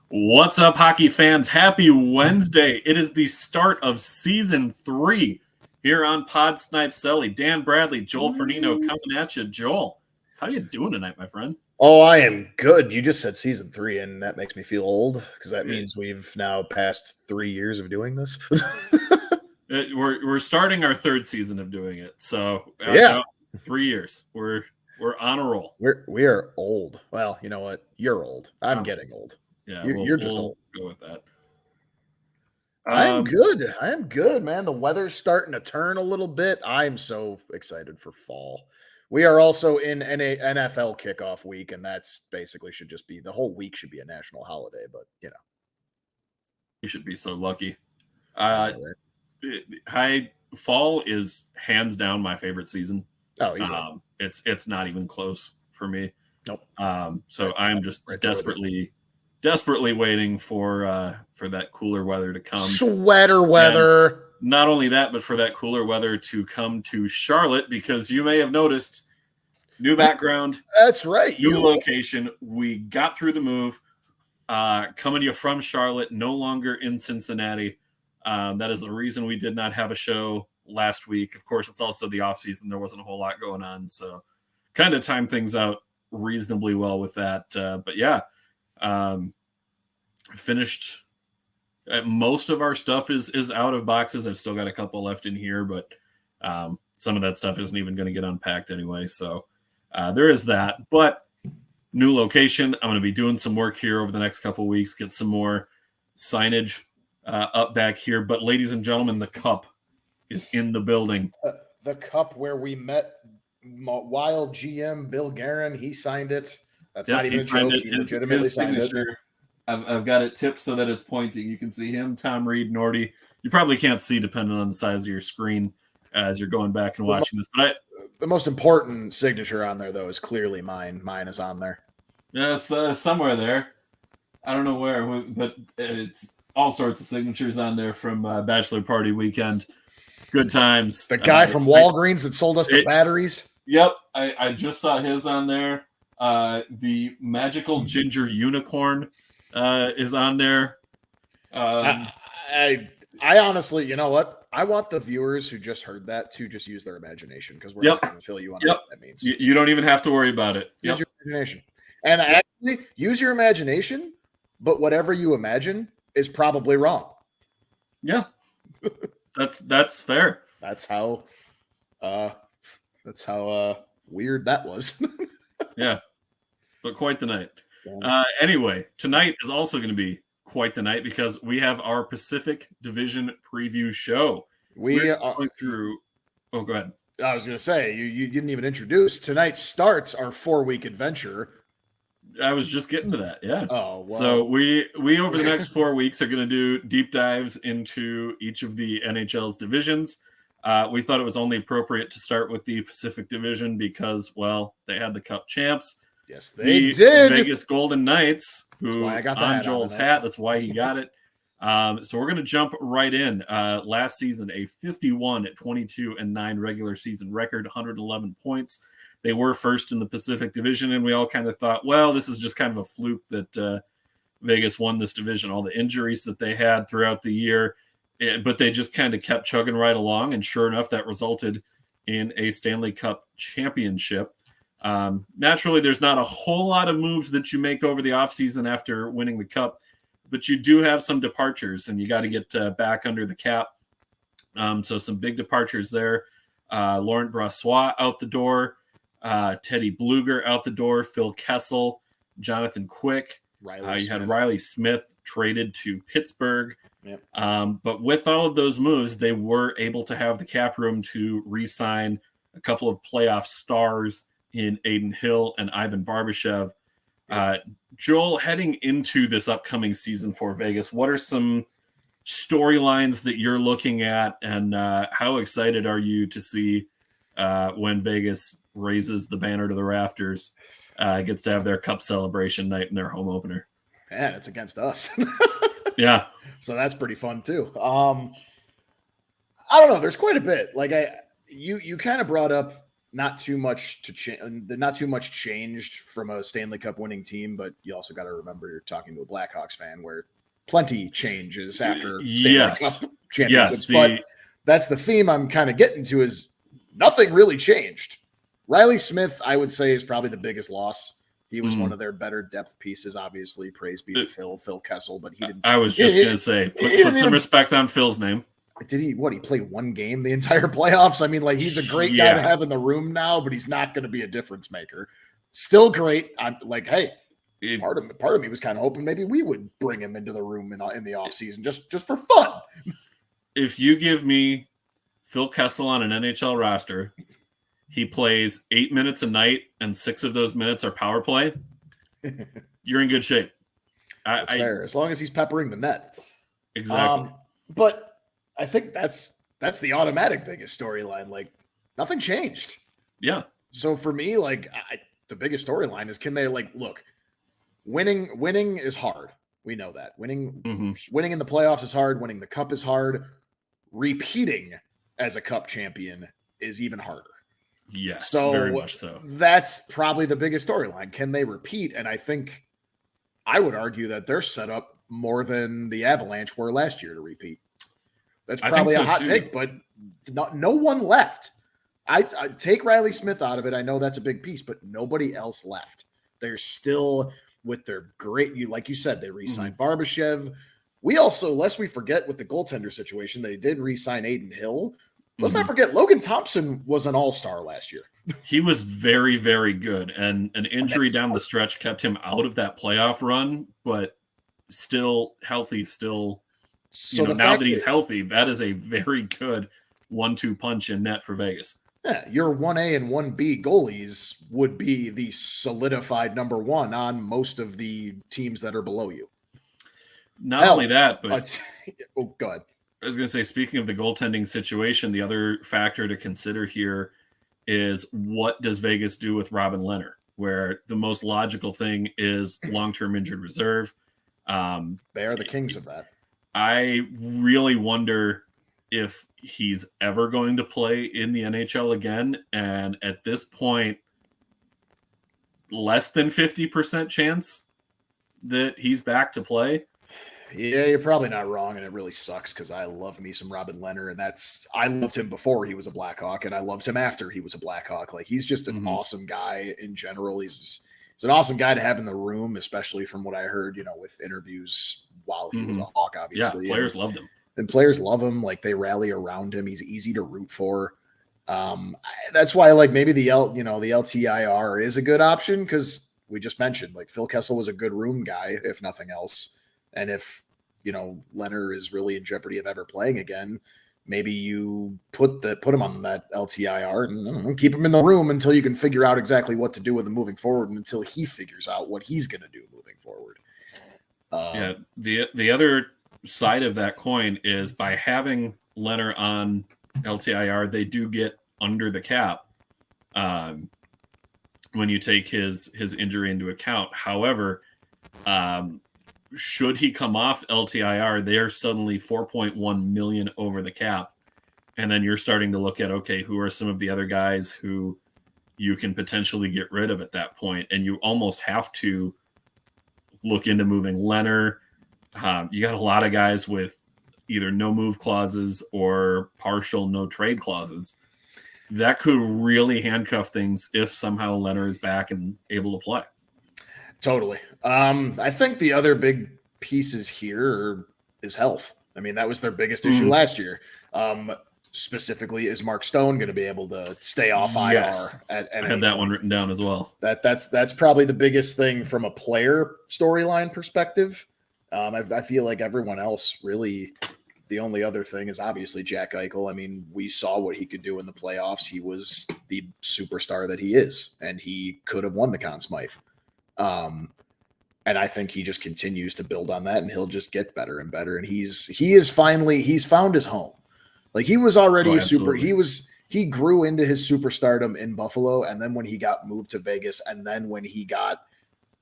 What's up, hockey fans? Happy Wednesday. It is the start of Season 3 here on Pod Snipe Celly. Dan Bradley, Joel Fernino coming at you. Joel, how you doing tonight, my friend? Oh, I am good. You just said Season 3, and that makes me feel old because that means we've now passed 3 years of doing this. We're starting our third season of doing it. So, Yeah. 3 years. We're on a roll. We are old. Well, you know what? You're old. I'm getting old. Yeah, you're just old. Go with that. I'm good. I am good, man. The weather's starting to turn a little bit. I'm so excited for fall. We are also in NFL kickoff week, and that's basically should just be the whole week should be a national holiday. But you know, you should be so lucky. Fall is hands down my favorite season. Oh, easy. It's not even close for me. Nope. So I'm just desperately waiting for that cooler weather to come. Sweater weather. And not only that, but for that cooler weather to come to Charlotte, because you may have noticed new background. That's right. New location. We got through the move. Coming to you from Charlotte, no longer in Cincinnati. That is the reason we did not have a show last week. Of course, it's also the offseason. There wasn't a whole lot going on. So kind of timed things out reasonably well with that. But yeah, finished. Most of our stuff is out of boxes. I've still got a couple left in here, but some of that stuff isn't even going to get unpacked anyway. So there is that. But new location. I'm going to be doing some work here over the next couple of weeks, get some more signage up back here. But ladies and gentlemen, the Cup is in the building. The Cup where we met Wild GM Bill Guerin. He signed it. That's not even a joke. He legitimately signed it. I've got it tipped so that it's pointing. You can see him, Tom Reed, Nordy. You probably can't see depending on the size of your screen as you're going back and watching this. But the most important signature on there, though, is clearly mine. Mine is on there. Yeah, it's somewhere there. I don't know where, but it's all sorts of signatures on there from Bachelor Party Weekend. Good times. The guy from Walgreens that sold us the batteries. Yep, I just saw his on there. The Magical Ginger Unicorn is on there. I honestly, you know what? I want the viewers who just heard that to just use their imagination because we're not going to fill you on what that means. You don't even have to worry about it. Use your imagination. And actually, use your imagination, but whatever you imagine is probably wrong. Yeah. That's fair. That's how weird that was. Yeah. But quite the night. Anyway, tonight is also going to be quite the night because we have our Pacific Division preview show. We're going through. Oh, go ahead. I was going to say you didn't even introduce. Tonight starts our 4-week adventure. I was just getting to that. Yeah. Oh, wow. So we over the next 4 weeks are going to do deep dives into each of the NHL's divisions. We thought it was only appropriate to start with the Pacific Division because, well, they had the Cup champs. Yes, they did. Vegas Golden Knights, who on Joel's hat. That's why he got it. So we're going to jump right in. Last season, a 51-22-9 regular season record, 111 points. They were first in the Pacific Division, and we all kind of thought, well, this is just kind of a fluke that Vegas won this division. All the injuries that they had throughout the year, but they just kind of kept chugging right along, and sure enough, that resulted in a Stanley Cup championship. Naturally, there's not a whole lot of moves that you make over the offseason after winning the Cup, but you do have some departures, and you got to get back under the cap. So some big departures there. Laurent Brossoit out the door. Teddy Bluger out the door. Phil Kessel. Jonathan Quick. You had Riley Smith traded to Pittsburgh. Yep. But with all of those moves, they were able to have the cap room to re-sign a couple of playoff stars in Aiden Hill and Ivan Barbashev. Joel, heading into this upcoming season for Vegas, what are some storylines that you're looking at, and how excited are you to see when Vegas raises the banner to the rafters, gets to have their Cup celebration night in their home opener? Man, it's against us. Yeah. So that's pretty fun too. I don't know. There's quite a bit. Like you kind of brought up not too much to change. Not too much changed from a Stanley Cup winning team, but you also got to remember you're talking to a Blackhawks fan, where plenty changes after Stanley Cup championships. But that's the theme I'm kind of getting to, is nothing really changed. Riley Smith, I would say, is probably the biggest loss. He was one of their better depth pieces, obviously. Praise be to Phil Kessel, but he didn't. I was just going to say, put some respect on Phil's name. Did he? He played one game the entire playoffs? I mean, like, he's a great guy to have in the room now, but he's not going to be a difference maker. Still great. I'm like, hey, part of me was kind of hoping maybe we would bring him into the room in the offseason just for fun. If you give me Phil Kessel on an NHL roster, he plays 8 minutes a night, and 6 of those minutes are power play, you're in good shape. That's fair, as long as he's peppering the net. Exactly. But I think that's the automatic biggest storyline. Like, nothing changed. Yeah. So for me, like, the biggest storyline is, can they, like, look, winning is hard. We know that. Winning in the playoffs is hard. Winning the cup is hard. Repeating as a cup champion is even harder. Yes, so very much so. That's probably the biggest storyline. Can they repeat? And I would argue that they're set up more than the Avalanche were last year to repeat. That's probably a hot take, but no one left. I take Riley Smith out of it. I know that's a big piece, but nobody else left. They're still with their great, like you said, they re-signed Barbashev. We also, lest we forget, with the goaltender situation, they did re-sign Aiden Hill. Let's not forget, Logan Thompson was an all-star last year. He was very, very good. And an injury down the stretch kept him out of that playoff run, but still healthy, now that he's healthy, that is a very good 1-2 punch in net for Vegas. Yeah, your 1A and 1B goalies would be the solidified number one on most of the teams that are below you. Not only that, but... go ahead. I was going to say, speaking of the goaltending situation, the other factor to consider here is, what does Vegas do with Robin Lehner, where the most logical thing is long-term injured reserve. They are the kings of that. I really wonder if he's ever going to play in the NHL again. And at this point, less than 50% chance that he's back to play. Yeah, you're probably not wrong, and it really sucks because I love me some Robin Lehner, and I loved him before he was a Blackhawk, and I loved him after he was a Blackhawk. Like, he's just an awesome guy in general. He's an awesome guy to have in the room, especially from what I heard, with interviews while he was a Hawk, obviously. Yeah, players loved him. And players love him. Like, they rally around him. He's easy to root for. That's why, like, maybe the LTIR is a good option, because we just mentioned, like, Phil Kessel was a good room guy, if nothing else. And if, Lehner is really in jeopardy of ever playing again, maybe you put him on that LTIR and keep him in the room until you can figure out exactly what to do with him moving forward, and until he figures out what he's going to do moving forward. The other side of that coin is, by having Lehner on LTIR, they do get under the cap when you take his injury into account. However, should he come off LTIR, they're suddenly $4.1 million over the cap. And then you're starting to look at, okay, who are some of the other guys who you can potentially get rid of at that point? And you almost have to look into moving Lehner. You got a lot of guys with either no move clauses or partial no trade clauses. That could really handcuff things if somehow Lehner is back and able to play. Totally. I think the other big pieces here is health. I mean, that was their biggest issue last year. Specifically, is Mark Stone going to be able to stay off IR? Yes. I had that one written down as well. That's probably the biggest thing from a player storyline perspective. I feel like everyone else, really, the only other thing is obviously Jack Eichel. I mean, we saw what he could do in the playoffs. He was the superstar that he is, and he could have won the Conn Smythe. And I think he just continues to build on that, and he'll just get better and better. And he's found his home. Like, he was already he grew into his superstardom in Buffalo. And then when he got moved to Vegas, and then when he got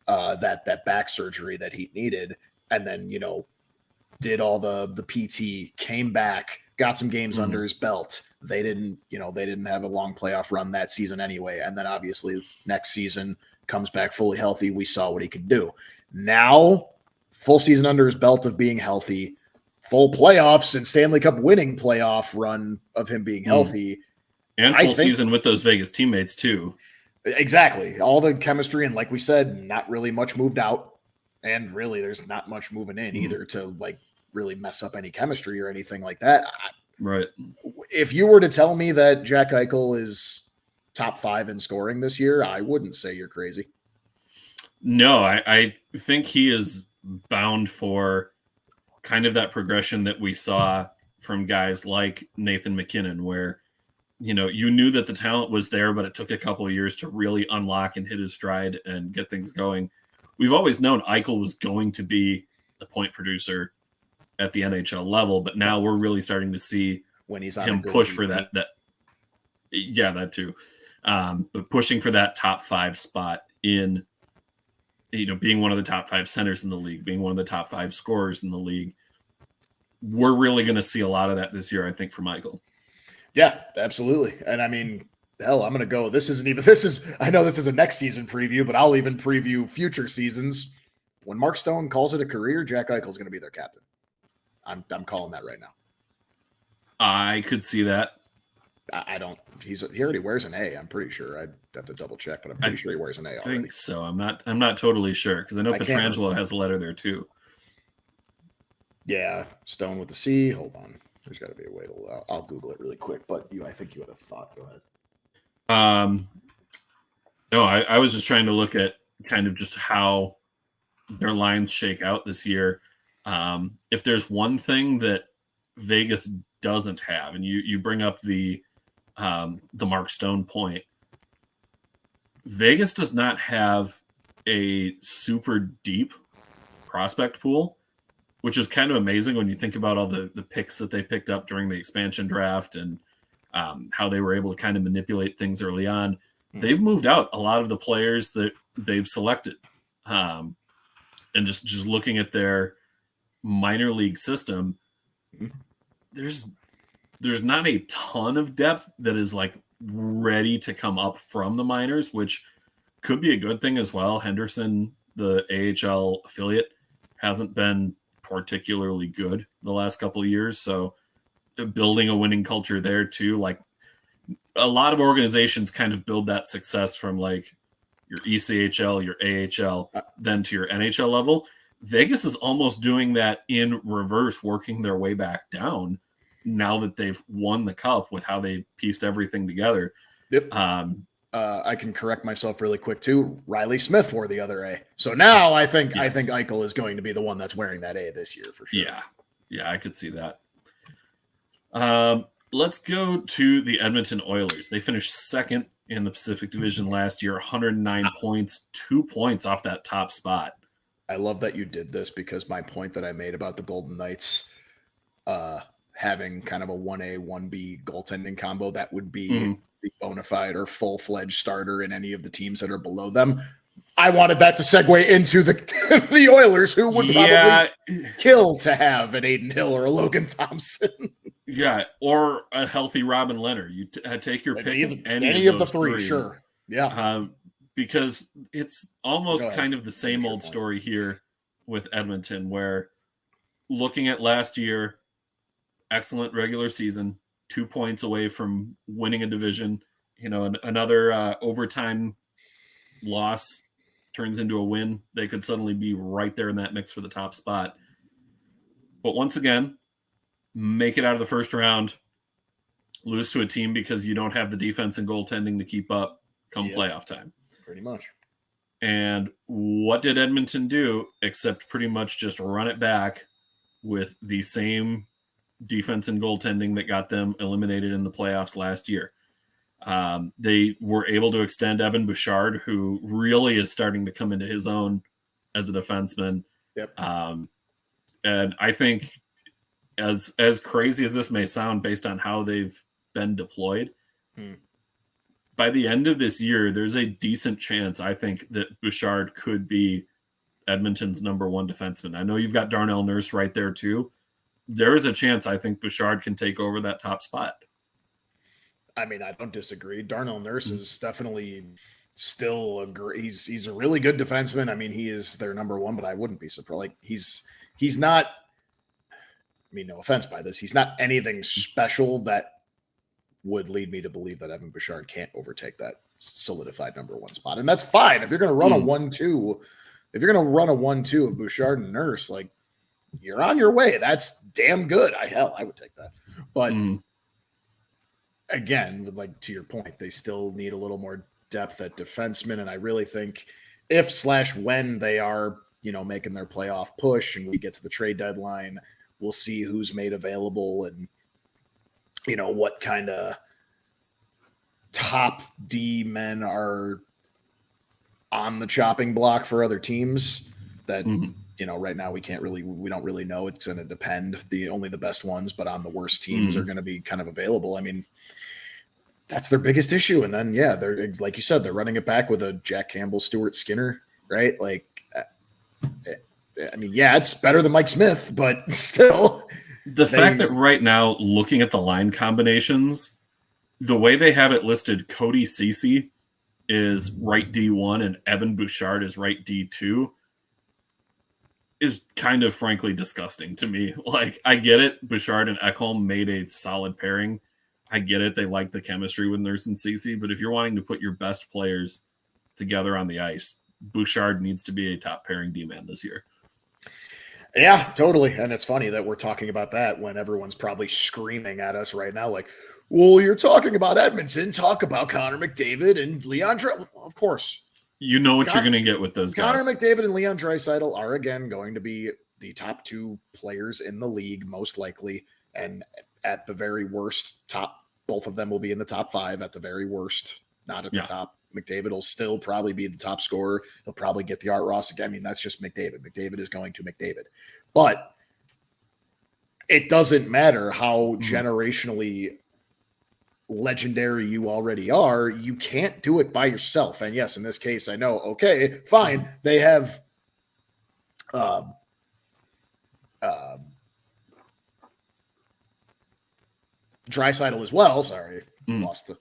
that back surgery that he needed, and then, did all the PT, came back, got some games under his belt. They didn't have a long playoff run that season anyway. And then obviously next season comes back fully healthy. We saw what he could do. Now, full season under his belt of being healthy, full playoffs and Stanley Cup winning playoff run of him being healthy. And full season with those Vegas teammates too. Exactly. All the chemistry, and like we said, not really much moved out. And really, there's not much moving in either to like really mess up any chemistry or anything like that. Right. If you were to tell me that Jack Eichel is top 5 in scoring this year, I wouldn't say you're crazy. No, I think he is bound for kind of that progression that we saw from guys like Nathan McKinnon, where, you knew that the talent was there, but it took a couple of years to really unlock and hit his stride and get things going. We've always known Eichel was going to be the point producer at the NHL level, but now we're really starting to see when he's on him push for that too. But pushing for that top 5 spot in, being one of the top 5 centers in the league, being one of the top 5 scorers in the league. We're really going to see a lot of that this year, I think, from Eichel. Yeah, absolutely. And I mean, hell, I'm going to go. I know this is a next season preview, but I'll even preview future seasons. When Mark Stone calls it a career, Jack Eichel is going to be their captain. I'm calling that right now. I could see that. I don't. He already wears an A. I'm pretty sure. I'd have to double check, but I'm pretty sure he wears an A already. I think so. I'm not totally sure because I know Pietrangelo has a letter there too. Yeah, Stone with the C. Hold on. There's got to be a way to. I'll Google it really quick. But I think you had a thought. Go ahead. No, I was just trying to look at kind of just how their lines shake out this year. If there's one thing that Vegas doesn't have, and you bring up the Mark Stone point, Vegas does not have a super deep prospect pool, which is kind of amazing when you think about all the picks that they picked up during the expansion draft and how they were able to kind of manipulate things early on. They've moved out a lot of the players that they've selected. And just looking at their minor league system, there's not a ton of depth that is like ready to come up from the minors, which could be a good thing as well. Henderson, the AHL affiliate, hasn't been particularly good the last couple of years. So building a winning culture there too, like a lot of organizations kind of build that success from like your ECHL, your AHL, then to your NHL level. Vegas is almost doing that in reverse, working their way back down now that they've won the cup with how they pieced everything together. Yep. I can correct myself really quick too. Riley Smith wore the other A. So now I think Eichel is going to be the one that's wearing that A this year for sure. Yeah, I could see that. Let's go to the Edmonton Oilers. They finished second in the Pacific Division last year, 109 points, 2 points off that top spot. I love that you did this because my point that I made about the Golden Knights having kind of a 1A, 1B goaltending combo that would be the bona fide or full-fledged starter in any of the teams that are below them. I wanted that to segue into the Oilers, who would probably kill to have an Aiden Hill or a Logan Thompson. Yeah, or a healthy Robin Leonard. You take your pick of any of the three, sure. Yeah. Because it's almost kind of the same old story here with Edmonton, where looking at last year, excellent regular season, 2 points away from winning a division. Another overtime loss turns into a win. They could suddenly be right there in that mix for the top spot. But once again, make it out of the first round, lose to a team because you don't have the defense and goaltending to keep up come playoff time. Pretty much. And what did Edmonton do except pretty much just run it back with the same defense and goaltending that got them eliminated in the playoffs last year? They were able to extend Evan Bouchard, who really is starting to come into his own as a defenseman. Yep. And I think as crazy as this may sound based on how they've been deployed, by the end of this year, there's a decent chance, I think, that Bouchard could be Edmonton's number one defenseman. I know you've got Darnell Nurse right there too, there is a chance I think Bouchard can take over that top spot. I mean, I don't disagree. Darnell Nurse is definitely still he's a really good defenseman. I mean, he is their number one, but I wouldn't be surprised. Like he's not, I mean, no offense by this, he's not anything special that would lead me to believe that Evan Bouchard can't overtake that solidified number one spot. And that's fine. If you're going to run a 1-2, if you're going to run a 1-2 of Bouchard and Nurse, like you're on your way. That's damn good. I would take that. But again, like to your point, they still need a little more depth at defenseman. And I really think if/when they are, making their playoff push and we get to the trade deadline, we'll see who's made available and, what kind of top D men are on the chopping block for other teams that, right now we don't really know. It's going to depend. Only the best ones, but on the worst teams are going to be kind of available. I mean, that's their biggest issue. And then, they're, like you said, they're running it back with a Jack Campbell, Stuart Skinner, right? Like, I mean, it's better than Mike Smith, but still. The fact that right now, looking at the line combinations, the way they have it listed, Cody Ceci is right D1 and Evan Bouchard is right D2 is kind of frankly disgusting to me. Like, I get it. Bouchard and Ekholm made a solid pairing. I get it. They like the chemistry with Nurse and Ceci, but if you're wanting to put your best players together on the ice, Bouchard needs to be a top pairing D-man this year. Yeah, totally. And it's funny that we're talking about that when everyone's probably screaming at us right now, like, well, you're talking about Edmonton. Talk about Connor McDavid and Leon Draisaitl. Of course. You know what you're going to get with those guys. Connor McDavid and Leon Draisaitl are, again, going to be the top two players in the league, most likely. And at the very worst, both of them will be in the top 5 at the very worst, not at the top. McDavid will still probably be the top scorer. He'll probably get the Art Ross again. I mean, that's just McDavid. McDavid is going to McDavid. But it doesn't matter how generationally legendary you already are. You can't do it by yourself. And yes, in this case, I know, okay, fine. They have Draisaitl as well. Sorry. Lost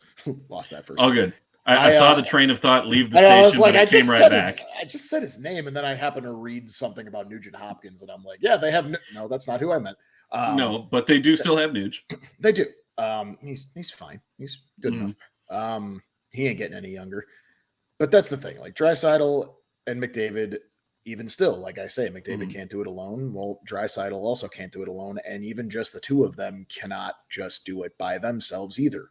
that first. Oh, good. I saw the train of thought leave the station, but it came right back. I just said his name, and then I happened to read something about Nugent Hopkins, and I'm like, yeah, they have no, that's not who I meant. No, but they do still have Nuge. They do. He's fine. He's good enough. He ain't getting any younger. But that's the thing. Like Draisaitl and McDavid, even still, like I say, McDavid can't do it alone. Well, Draisaitl also can't do it alone, and even just the two of them cannot just do it by themselves either.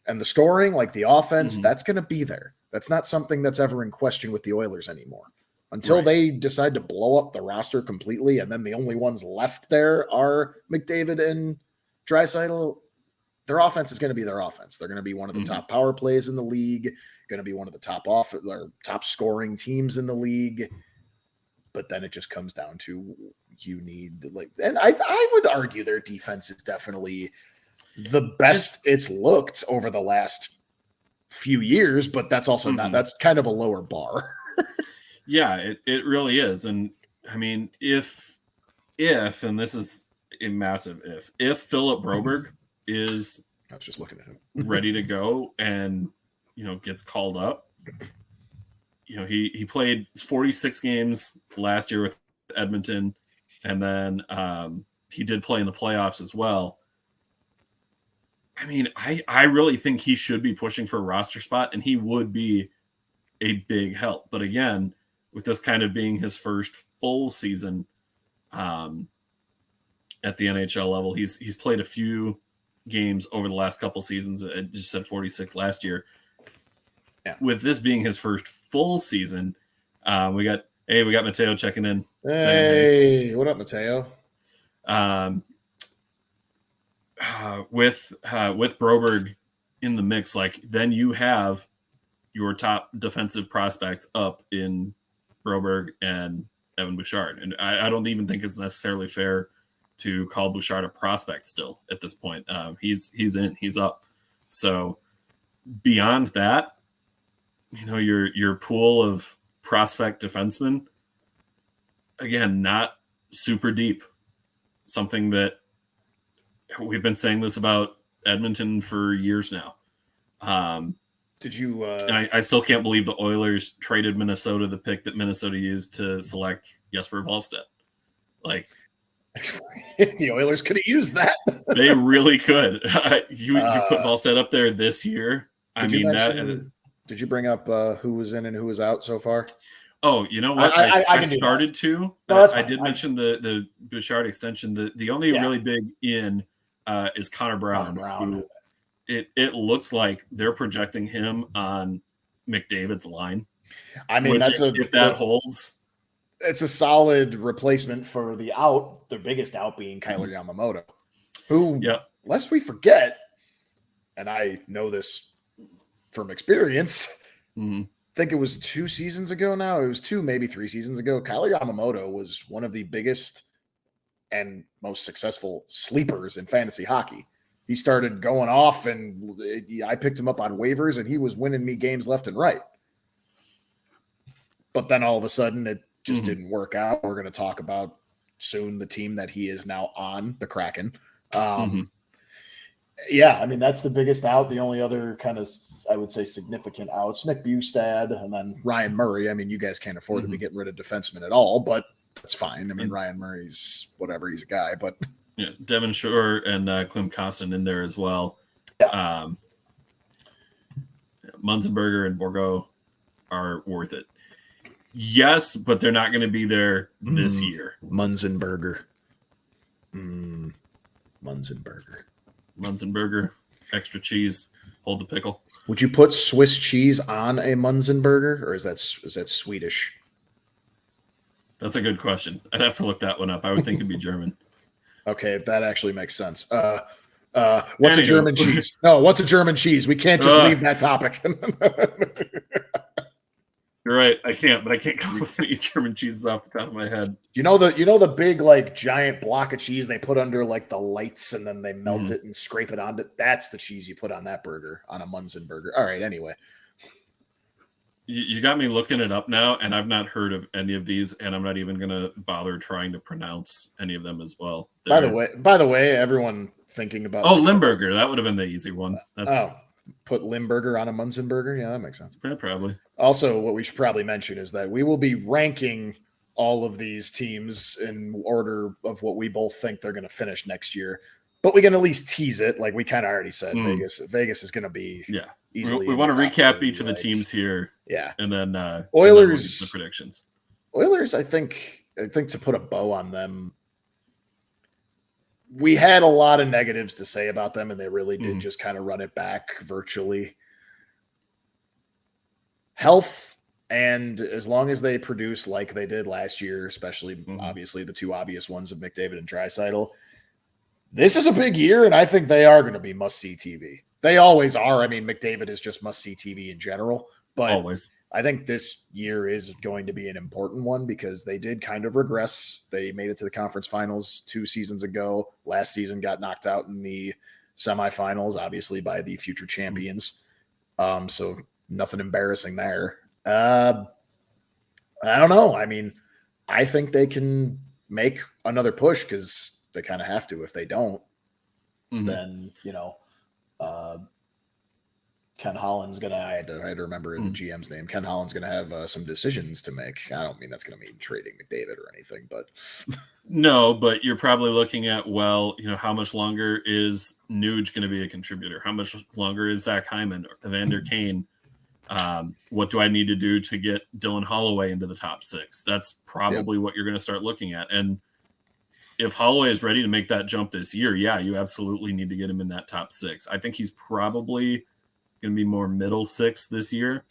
And the scoring, like the offense, that's going to be there. That's not something that's ever in question with the Oilers anymore. Until they decide to blow up the roster completely, and then the only ones left there are McDavid and Draisaitl, their offense is going to be their offense. They're going to be one of the top power plays in the league, going to be one of the top scoring teams in the league. But then it just comes down to and I would argue their defense is definitely the best it's looked over the last few years, but that's also that's kind of a lower bar. Yeah, it really is. And I mean, if, and this is a massive if Philip Broberg is I was just looking at him ready to go and, gets called up, he played 46 games last year with Edmonton. And then he did play in the playoffs as well. I mean, I really think he should be pushing for a roster spot, and he would be a big help. But again, with this kind of being his first full season at the NHL level, he's played a few games over the last couple seasons. I just said 46 last year. Yeah. With this being his first full season, we got Mateo checking in. Hey, what up, Mateo? With Broberg in the mix, like then you have your top defensive prospects up in Broberg and Evan Bouchard. And I don't even think it's necessarily fair to call Bouchard a prospect still at this point. He's up. So beyond that, your pool of prospect defensemen, again, not super deep. something that we've been saying this about Edmonton for years now. Did you? And I still can't believe the Oilers traded Minnesota the pick that Minnesota used to select Jesper Wallstedt. Like, the Oilers could have used that. They really could. You put Wallstedt up there this year. Did you bring up who was in and who was out so far? Oh, you know what? I started to. No, I did mention the Bouchard extension. The only really big in is Connor Brown. Who it looks like they're projecting him on McDavid's line. I mean, if that holds. It's a solid replacement for their biggest out being Kyler Yamamoto, who, lest we forget, and I know this from experience, I think it was 2 seasons ago now. It was 2, maybe 3 seasons ago. Kyler Yamamoto was one of the biggest and most successful sleepers in fantasy hockey. He started going off, and I picked him up on waivers, and he was winning me games left and right. But then all of a sudden, it just didn't work out. We're going to talk about soon the team that he is now on, the Kraken. Yeah, I mean, that's the biggest out. The only other kind of, I would say, significant outs, Nick Bustad and then Ryan Murray. I mean, you guys can't afford to be getting rid of defensemen at all, but that's fine. I mean, Ryan Murray's whatever, he's a guy, but Devin Shore and Klim Kostin in there as well. Munzenberger and Borgo are worth it. Yes, but they're not going to be there this year. Munzenberger, extra cheese, hold the pickle. Would you put Swiss cheese on a Munzenberger, or is that Swedish? That's a good question. I'd have to look that one up. I would think it'd be German. Okay, that actually makes sense. What's a German cheese? No, what's a German cheese? We can't just leave that topic. You're right. I can't come up with any German cheeses off the top of my head. You know the big like giant block of cheese they put under like the lights and then they melt it and scrape it onto. That's the cheese you put on that burger, on a Munzenberger. All right. Anyway, you got me looking it up now, and I've not heard of any of these, and I'm not even gonna bother trying to pronounce any of them as well. By the way, everyone thinking about Limburger, that would have been the easy one. Put Limburger on a Munzenberger. Yeah, that makes sense. Yeah, probably. Also, what we should probably mention is that we will be ranking all of these teams in order of what we both think they're going to finish next year. But we can at least tease it, like we kind of already said. Vegas is going to be easily. We want to recap each of the teams here. Yeah, and then Oilers the predictions. Oilers, I think to put a bow on them. We had a lot of negatives to say about them, and they really did just kind of run it back virtually. Health, and as long as they produce like they did last year, especially obviously the 2 obvious ones of McDavid and Draisaitl, this is a big year, and I think they are going to be must-see TV. They always are. I mean, McDavid is just must-see TV in general, but always. I think this year is going to be an important one because they did kind of regress. They made it to the conference finals 2 seasons ago. Last season got knocked out in the semifinals, obviously by the future champions. So nothing embarrassing there. I don't know. I mean, I think they can make another push because they kind of have to. If they don't, then, Ken Holland's going to, I had to remember the GM's name. Ken Holland's going to have some decisions to make. I don't mean that's going to mean trading McDavid or anything, but. No, but you're probably looking at, how much longer is Nuge going to be a contributor? How much longer is Zach Hyman or Evander Kane? What do I need to do to get Dylan Holloway into the top 6? That's probably what you're going to start looking at. And if Holloway is ready to make that jump this year, you absolutely need to get him in that top 6. I think he's probably going to be more middle 6 this year.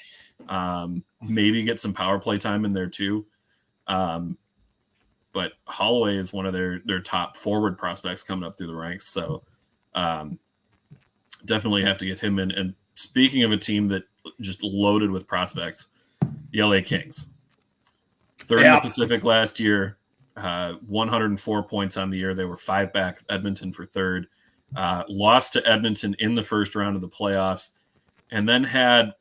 Maybe get some power play time in there too. But Holloway is one of their top forward prospects coming up through the ranks. So definitely have to get him in. And speaking of a team that just loaded with prospects, the LA Kings. Third in the Pacific last year, 104 points on the year. They were 5 back Edmonton for third. Lost to Edmonton in the first round of the playoffs. And then had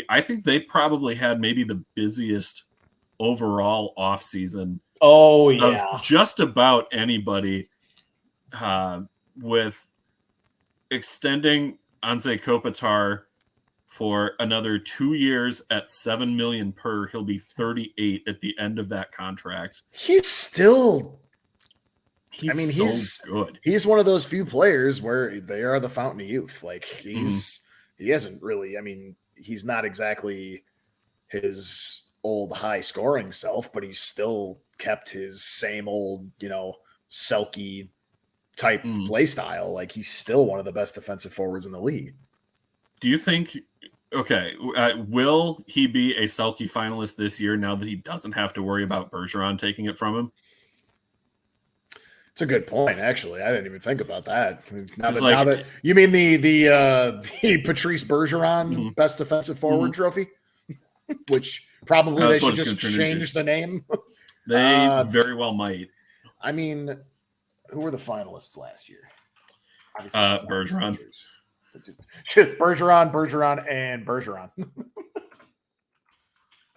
I think they probably had maybe the busiest overall offseason Oh, yeah. Of just about anybody with extending Anze Kopitar for another 2 years at $7 million per. He'll be 38 at the end of that contract. He's still... he's good. He's one of those few players where they are the fountain of youth. Like, he hasn't really... I mean, he's not exactly his old high-scoring self, but he's still kept his same old, Selke type play style. Like, he's still one of the best defensive forwards in the league. Do you think... Okay, will he be a Selke finalist this year now that he doesn't have to worry about Bergeron taking it from him? It's a good point, actually. I didn't even think about that. Now that you mean the Patrice Bergeron Best Defensive Forward trophy, which probably they should just change the name. They very well might. I mean, who were the finalists last year? Bergeron. Bergeron, and Bergeron.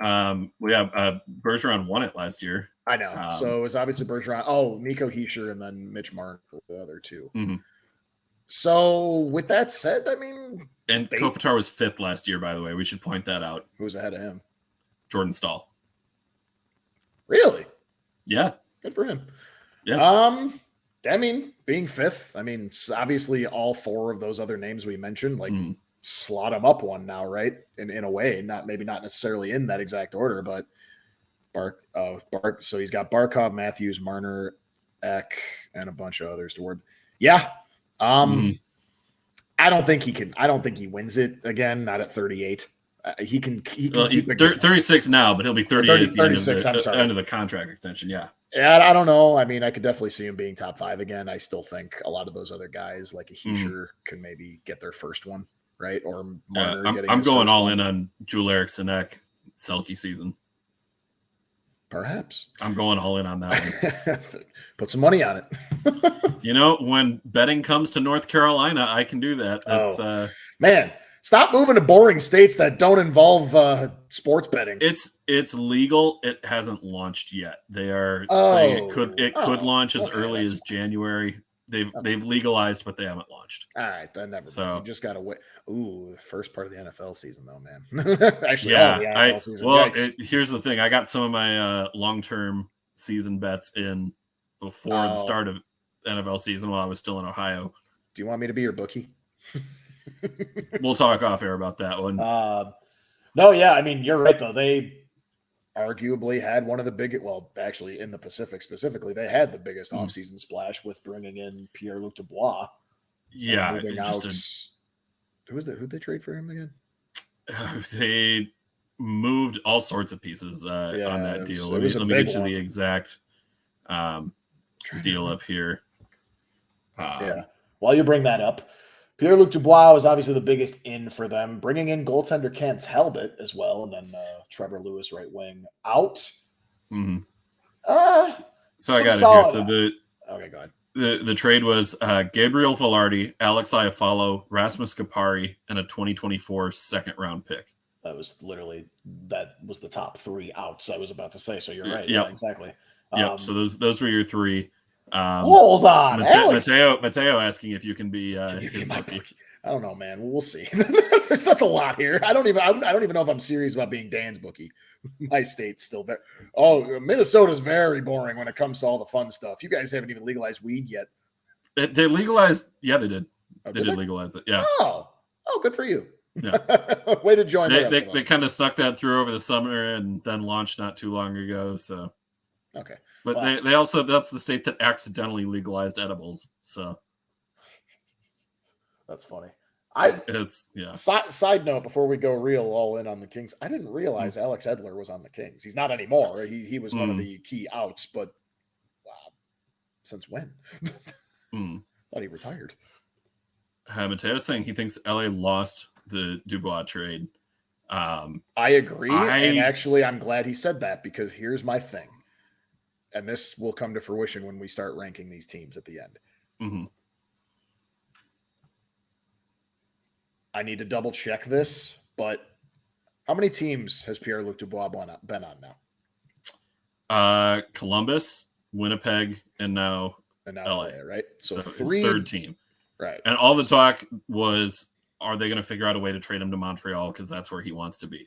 Bergeron won it last year. I know. So it was obviously Bergeron. Oh, Nico Hischier and then Mitch Marner were the other two. So with that said, I mean... And Kopitar was 5th last year, by the way. We should point that out. Who was ahead of him? Jordan Stahl. Really? Yeah. Good for him. Yeah. I mean, being 5th, I mean, obviously all 4 of those other names we mentioned, like, slot him up one now, right? In a way, not necessarily in that exact order, but so he's got Barkov, Matthews, Marner, Eck, and a bunch of others to work. Yeah. I don't think he can. I don't think he wins it again. Not at 38. He can. Well, he's 36 now, but he'll be 38 at the end of the contract extension. Yeah. Yeah, I don't know. I mean, I could definitely see him being top 5 again. I still think a lot of those other guys, like a Hischier, can maybe get their first one, right? Or Marner I'm going all in on Joel Eriksson Ek Selke season. Perhaps. I'm going all in on that one. Put some money on it. When betting comes to North Carolina, I can do that. That's man. Stop moving to boring states that don't involve sports betting. It's legal. It hasn't launched yet. They are saying it could launch as early as January. They've legalized, but they haven't launched. All right, then never. So you just gotta wait. Ooh, the first part of the NFL season, though, man. Actually, yeah. The NFL season. Well, here's the thing. I got some of my long-term season bets in before the start of NFL season while I was still in Ohio. Do you want me to be your bookie? We'll talk off air about that one. No, yeah, I mean, you're right, though. They arguably had one of the biggest, well, actually in the Pacific specifically, they had the biggest offseason splash with bringing in Pierre-Luc Dubois. Yeah. Who'd they trade for him again? They moved all sorts of pieces on that deal. Let me get you the exact deal up here. While you bring that up, Pierre-Luc Dubois was obviously the biggest in for them, bringing in goaltender Cam Talbot as well, and then Trevor Lewis right wing out. So I got it here. So okay, go ahead. The trade was Gabriel Velarde, Alex Iafallo, Rasmus Kapari, and a 2024 second-round pick. That was the top 3 outs I was about to say. So you're right. Yep. Yeah, exactly. So those were your 3. Hold on, Mateo asking if you can be his bookie. I don't know, man. We'll see. That's a lot here. I don't even know if I'm serious about being Dan's bookie. My state's still very. Minnesota's very boring when it comes to all the fun stuff. You guys haven't even legalized weed yet. They legalized. Yeah, they did. They did legalize it. Yeah. Oh, good for you. Yeah. Way to join. They kind of snuck that through over the summer and then launched not too long ago. So. Okay. But they also, that's the state that accidentally legalized edibles. So that's funny. Side note before we go real all in on the Kings, I didn't realize Alex Edler was on the Kings. He's not anymore. He was one of the key outs, but wow, since when? Thought he retired. Mateo's saying he thinks LA lost the Dubois trade. I agree. And actually, I'm glad he said that because here's my thing. And this will come to fruition when we start ranking these teams at the end. I need to double check this, but how many teams has Pierre-Luc Dubois been on now? Columbus, Winnipeg, and now LA, right? So three, his third team. Right. And all the talk was, are they going to figure out a way to trade him to Montreal because that's where he wants to be?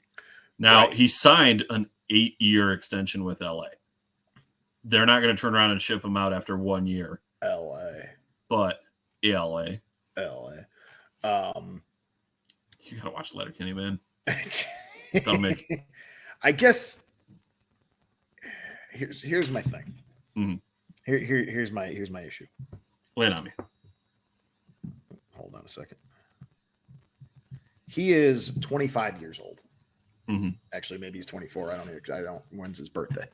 Now, he signed an 8-year extension with LA. They're not going to turn around and ship him out after 1 year. LA. But LA. You got to watch Letterkenny, man. That'll make. I guess here's my thing. Mm-hmm. Here's my issue. Lay it on me. Hold on a second. He is 25 years old. Mm-hmm. Actually, maybe he's 24. I don't. When's his birthday?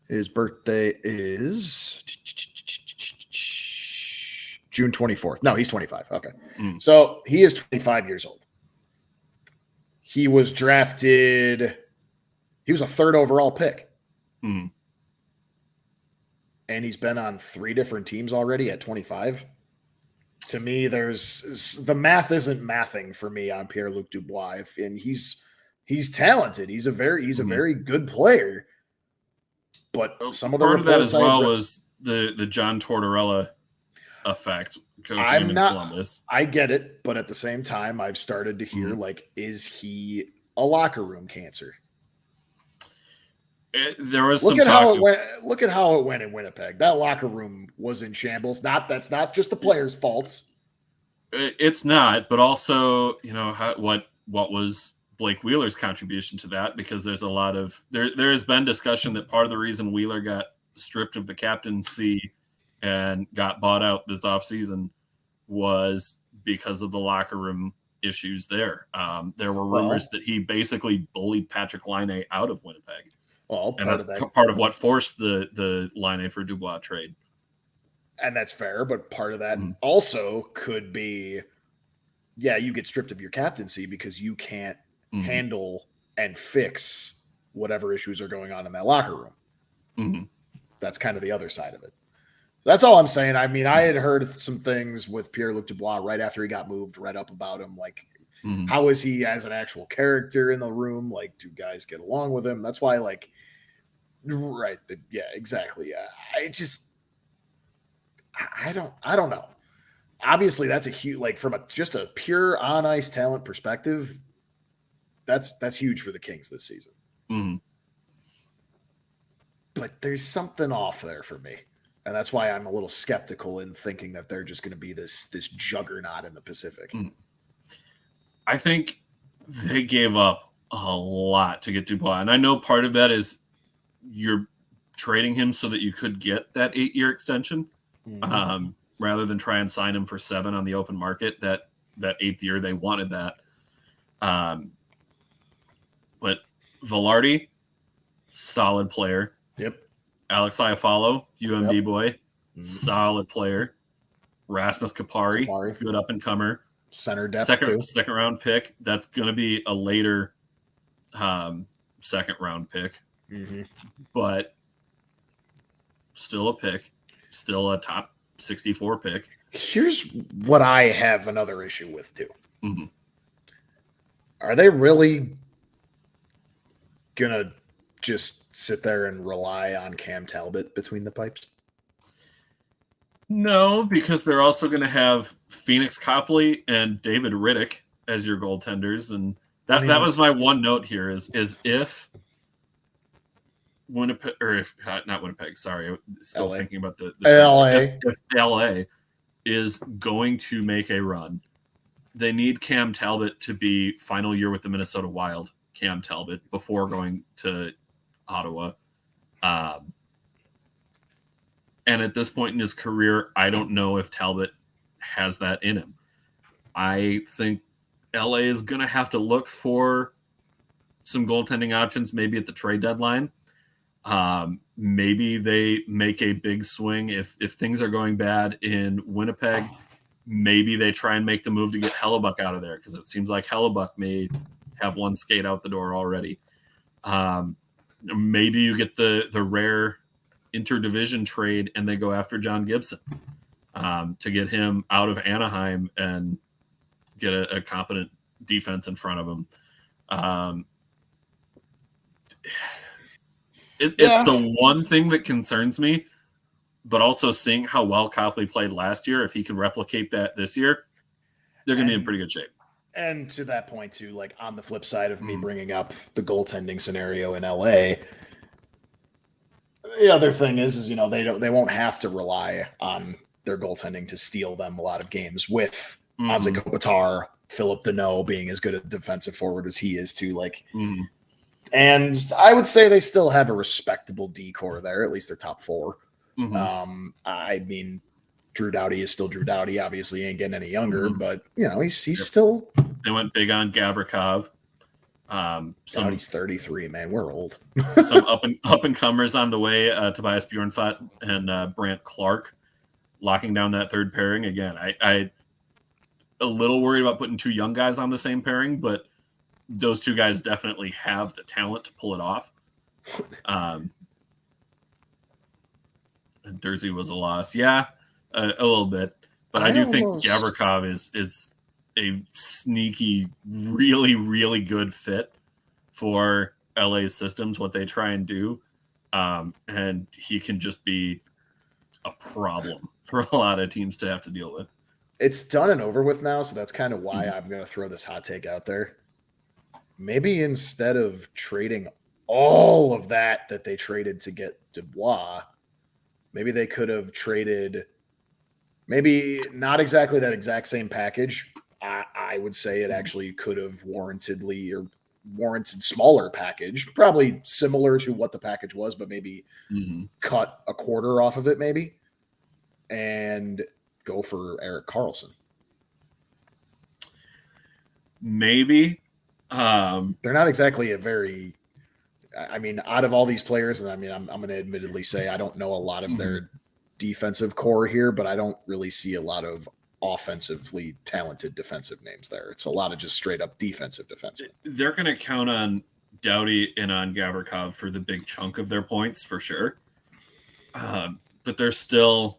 His birthday is June 24th. No, he's 25. Okay. Mm. So he is 25 years old. He was drafted. He was a 3rd overall pick. Mm. And he's been on 3 different teams already at 25. To me, the math isn't mathing for me on Pierre-Luc Dubois. And he's talented. He's a very good player. But some of the part of that as well was the John Tortorella effect coaching in Columbus. I get it, but at the same time, I've started to hear is he a locker room cancer? There was look at how it went in Winnipeg. That locker room was in shambles. That's not just the players' faults. It's not, but also what was Blake Wheeler's contribution to that, because there's a lot of there has been discussion that part of the reason Wheeler got stripped of the captaincy and got bought out this offseason was because of the locker room issues there. There were rumors that he basically bullied Patrick Laine out of Winnipeg. Well, part of what forced the Laine for Dubois trade. And that's fair, but part of that also could be, you get stripped of your captaincy because you can't handle and fix whatever issues are going on in that locker room. Mm-hmm. That's kind of the other side of it. That's all I'm saying. I mean, I had heard some things with Pierre-Luc Dubois right after he got moved, read up about him. Like, how is he as an actual character in the room? Like, do guys get along with him? That's why, exactly. I don't know. Obviously, that's a huge, from just a pure on ice talent perspective. That's huge for the Kings this season. Mm-hmm. But there's something off there for me. And that's why I'm a little skeptical in thinking that they're just going to be this juggernaut in the Pacific. I think they gave up a lot to get Dubois. And I know part of that is you're trading him so that you could get that 8-year extension rather than try and sign him for 7 on the open market. That 8th year, they wanted that. But Velarde, solid player. Yep. Alex Iafallo, UMD boy, solid player. Rasmus Kupari, good up-and-comer. Center depth, second round pick. That's going to be a later second round pick. But still a pick. Still a top 64 pick. Here's what I have another issue with, too. Are they really going to just sit there and rely on Cam Talbot between the pipes? No, because they're also going to have Phoenix Copley and David Riddick as your goaltenders. And that was my one note here is if Winnipeg, or if not Winnipeg, sorry, still LA. Thinking about the LA. If LA is going to make a run, they need Cam Talbot to be final year with the Minnesota Wild, Cam Talbot, before going to Ottawa. And at this point in his career, I don't know if Talbot has that in him. I think LA is going to have to look for some goaltending options, maybe at the trade deadline. Maybe they make a big swing. If things are going bad in Winnipeg, maybe they try and make the move to get Hellebuck out of there, because it seems like Hellebuck may have one skate out the door already. Maybe you get the rare interdivision trade and they go after John Gibson to get him out of Anaheim and get a competent defense in front of him. It's the one thing that concerns me, but also seeing how well Copley played last year, if he can replicate that this year, they're going to be in pretty good shape. And to that point, too, like on the flip side of me bringing up the goaltending scenario in LA, the other thing is they won't have to rely on their goaltending to steal them a lot of games with Anze Kopitar, Philip Deneau being as good a defensive forward as he is too. And I would say they still have a respectable D-core there, at least their top four. I mean, Drew Doughty is still Drew Doughty. Obviously, he ain't getting any younger, but he's still. They went big on Gavrikov. Doughty's 33, man. We're old. Some up and comers on the way. Tobias Bjornfot and Brant Clark locking down that third pairing again. I a little worried about putting two young guys on the same pairing, but those two guys definitely have the talent to pull it off. Dursey was a loss, a little bit, but I do think Gavrikov is a sneaky, really, really good fit for LA's systems, what they try and do, and he can just be a problem for a lot of teams to have to deal with. It's done and over with now, so that's kind of why I'm going to throw this hot take out there. Maybe instead of trading all of that they traded to get Dubois, maybe they could have traded maybe not exactly that exact same package. I would say it actually could have warranted smaller package, probably similar to what the package was, but maybe cut a quarter off of it maybe and go for Erik Karlsson. Maybe. They're not exactly out of all these players, and I'm going to admittedly say I don't know a lot of their defensive core here, but I don't really see a lot of offensively talented defensive names there. It's a lot of just straight up defensive defensemen. They're going to count on Doughty and on Gavrikov for the big chunk of their points for sure. But they're still,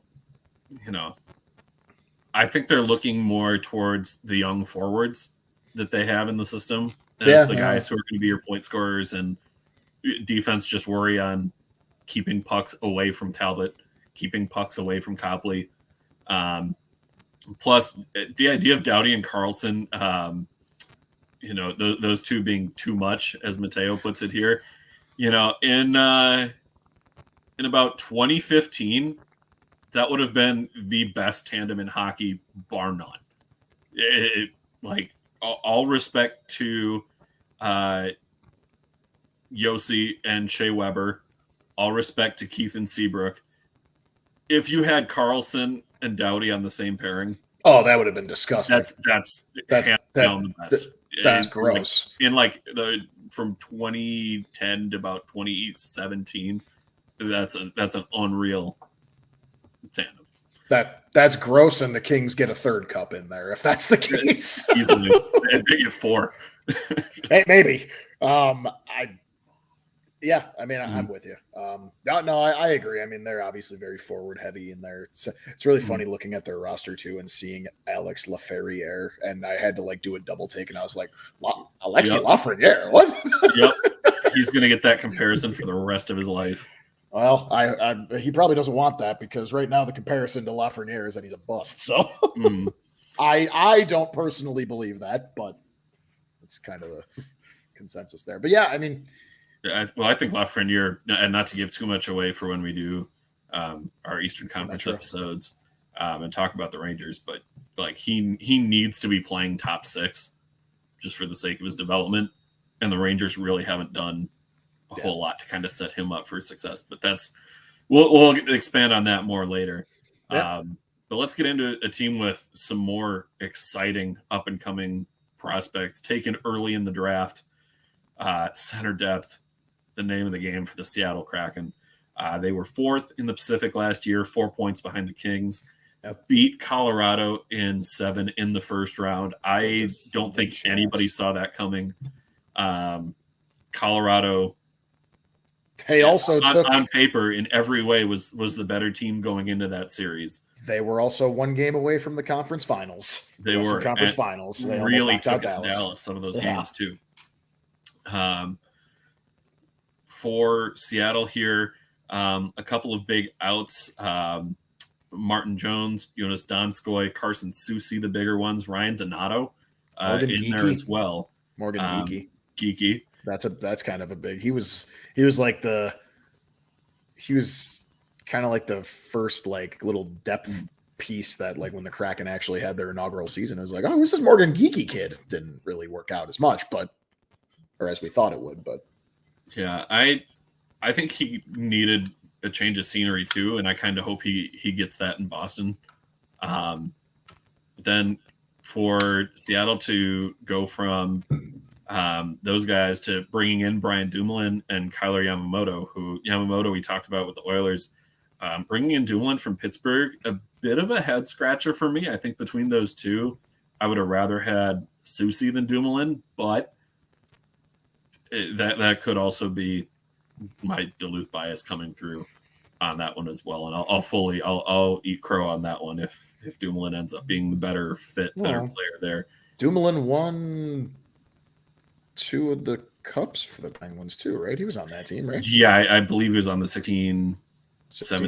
I think they're looking more towards the young forwards that they have in the system as the guys who are going to be your point scorers, and defense just worry on keeping pucks away from Talbot, keeping pucks away from Copley. Plus, the idea of Doughty and Karlsson, those two being too much, as Mateo puts it here, in about 2015, that would have been the best tandem in hockey, bar none. All respect to Yossi and Shea Weber, all respect to Keith and Seabrook. If you had Karlsson and Doughty on the same pairing, that would have been disgusting. That's down the best. That's gross. From 2010 to about 2017, that's an unreal tandem. That's gross, and the Kings get a third cup in there if that's the case. Easily, they get 4. Maybe. I'm with you. I agree. I mean, they're obviously very forward heavy in there. It's really funny looking at their roster too and seeing Alex Laferriere, and I had to do a double take, and I was like, Alexi Lafreniere, what? Yep, he's gonna get that comparison for the rest of his life. Well, he probably doesn't want that, because right now the comparison to Lafreniere is that he's a bust. So I don't personally believe that, but it's kind of a consensus there. But yeah, I mean. I think Lafreniere, and not to give too much away for when we do our Eastern Conference episodes and talk about the Rangers, but he needs to be playing top 6 just for the sake of his development, and the Rangers really haven't done a whole lot to kind of set him up for success. But we'll expand on that more later. But let's get into a team with some more exciting up and coming prospects taken early in the draft. Center depth, the name of the game for the Seattle Kraken. They were 4th in the Pacific last year, 4 points behind the Kings. Beat Colorado in 7 in the first round. I don't think anybody saw that coming. Colorado, they also took on paper in every way was the better team going into that series. They were also 1 game away from the conference finals. They were conference finals. They really took it to Dallas. Some of those games too. for Seattle here, a couple of big outs. Martin Jones, Jonas Donskoy, Carson Soucy, the bigger ones. Ryan Donato in there as well. Morgan Geeky. That's kind of a big. He was kind of like the first like little depth piece that like when the Kraken actually had their inaugural season, it was like, oh, who's this Morgan Geeky kid? Didn't really work out as much, or as we thought it would. But yeah, I think he needed a change of scenery too, and I kind of hope he gets that in Boston. Then for Seattle to go from those guys to bringing in Brian Dumoulin and Kyler Yamamoto we talked about with the Oilers, bringing in Dumoulin from Pittsburgh, a bit of a head scratcher for me. I think between those two, I would have rather had Soucy than Dumoulin, but that could also be my Duluth bias coming through on that one as well. And I'll eat crow on that one if Dumoulin ends up being the better player there. Dumoulin won 2 of the cups for the Penguins too, right? He was on that team, right? Yeah, I believe he was on the 16-17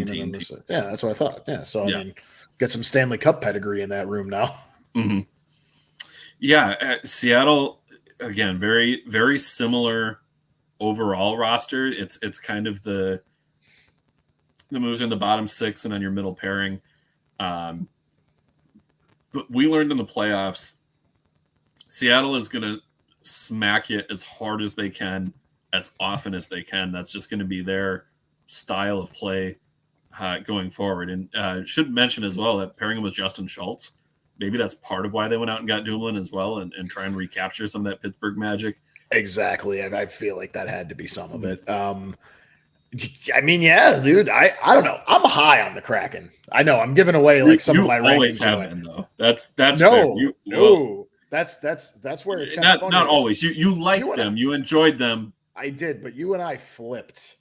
team. Yeah, that's what I thought. Yeah, so I mean, get some Stanley Cup pedigree in that room now. Mm-hmm. Yeah, Seattle again, very very similar overall roster. It's kind of the moves in the bottom 6 and on your middle pairing. But we learned in the playoffs, Seattle is going to smack it as hard as they can, as often as they can. That's just going to be their style of play going forward. And should mention as well that pairing him with Justin Schultz, maybe that's part of why they went out and got Dumoulin as well and try and recapture some of that Pittsburgh magic. Exactly. I feel like that had to be some of it. I mean, yeah, dude, I don't know. I'm high on the Kraken. I know I'm giving away like some of my always rankings. Have been, though. That's no, fair. no. That's where it's kind of funny. Not always. You liked them. You enjoyed them. I did, but you and I flipped.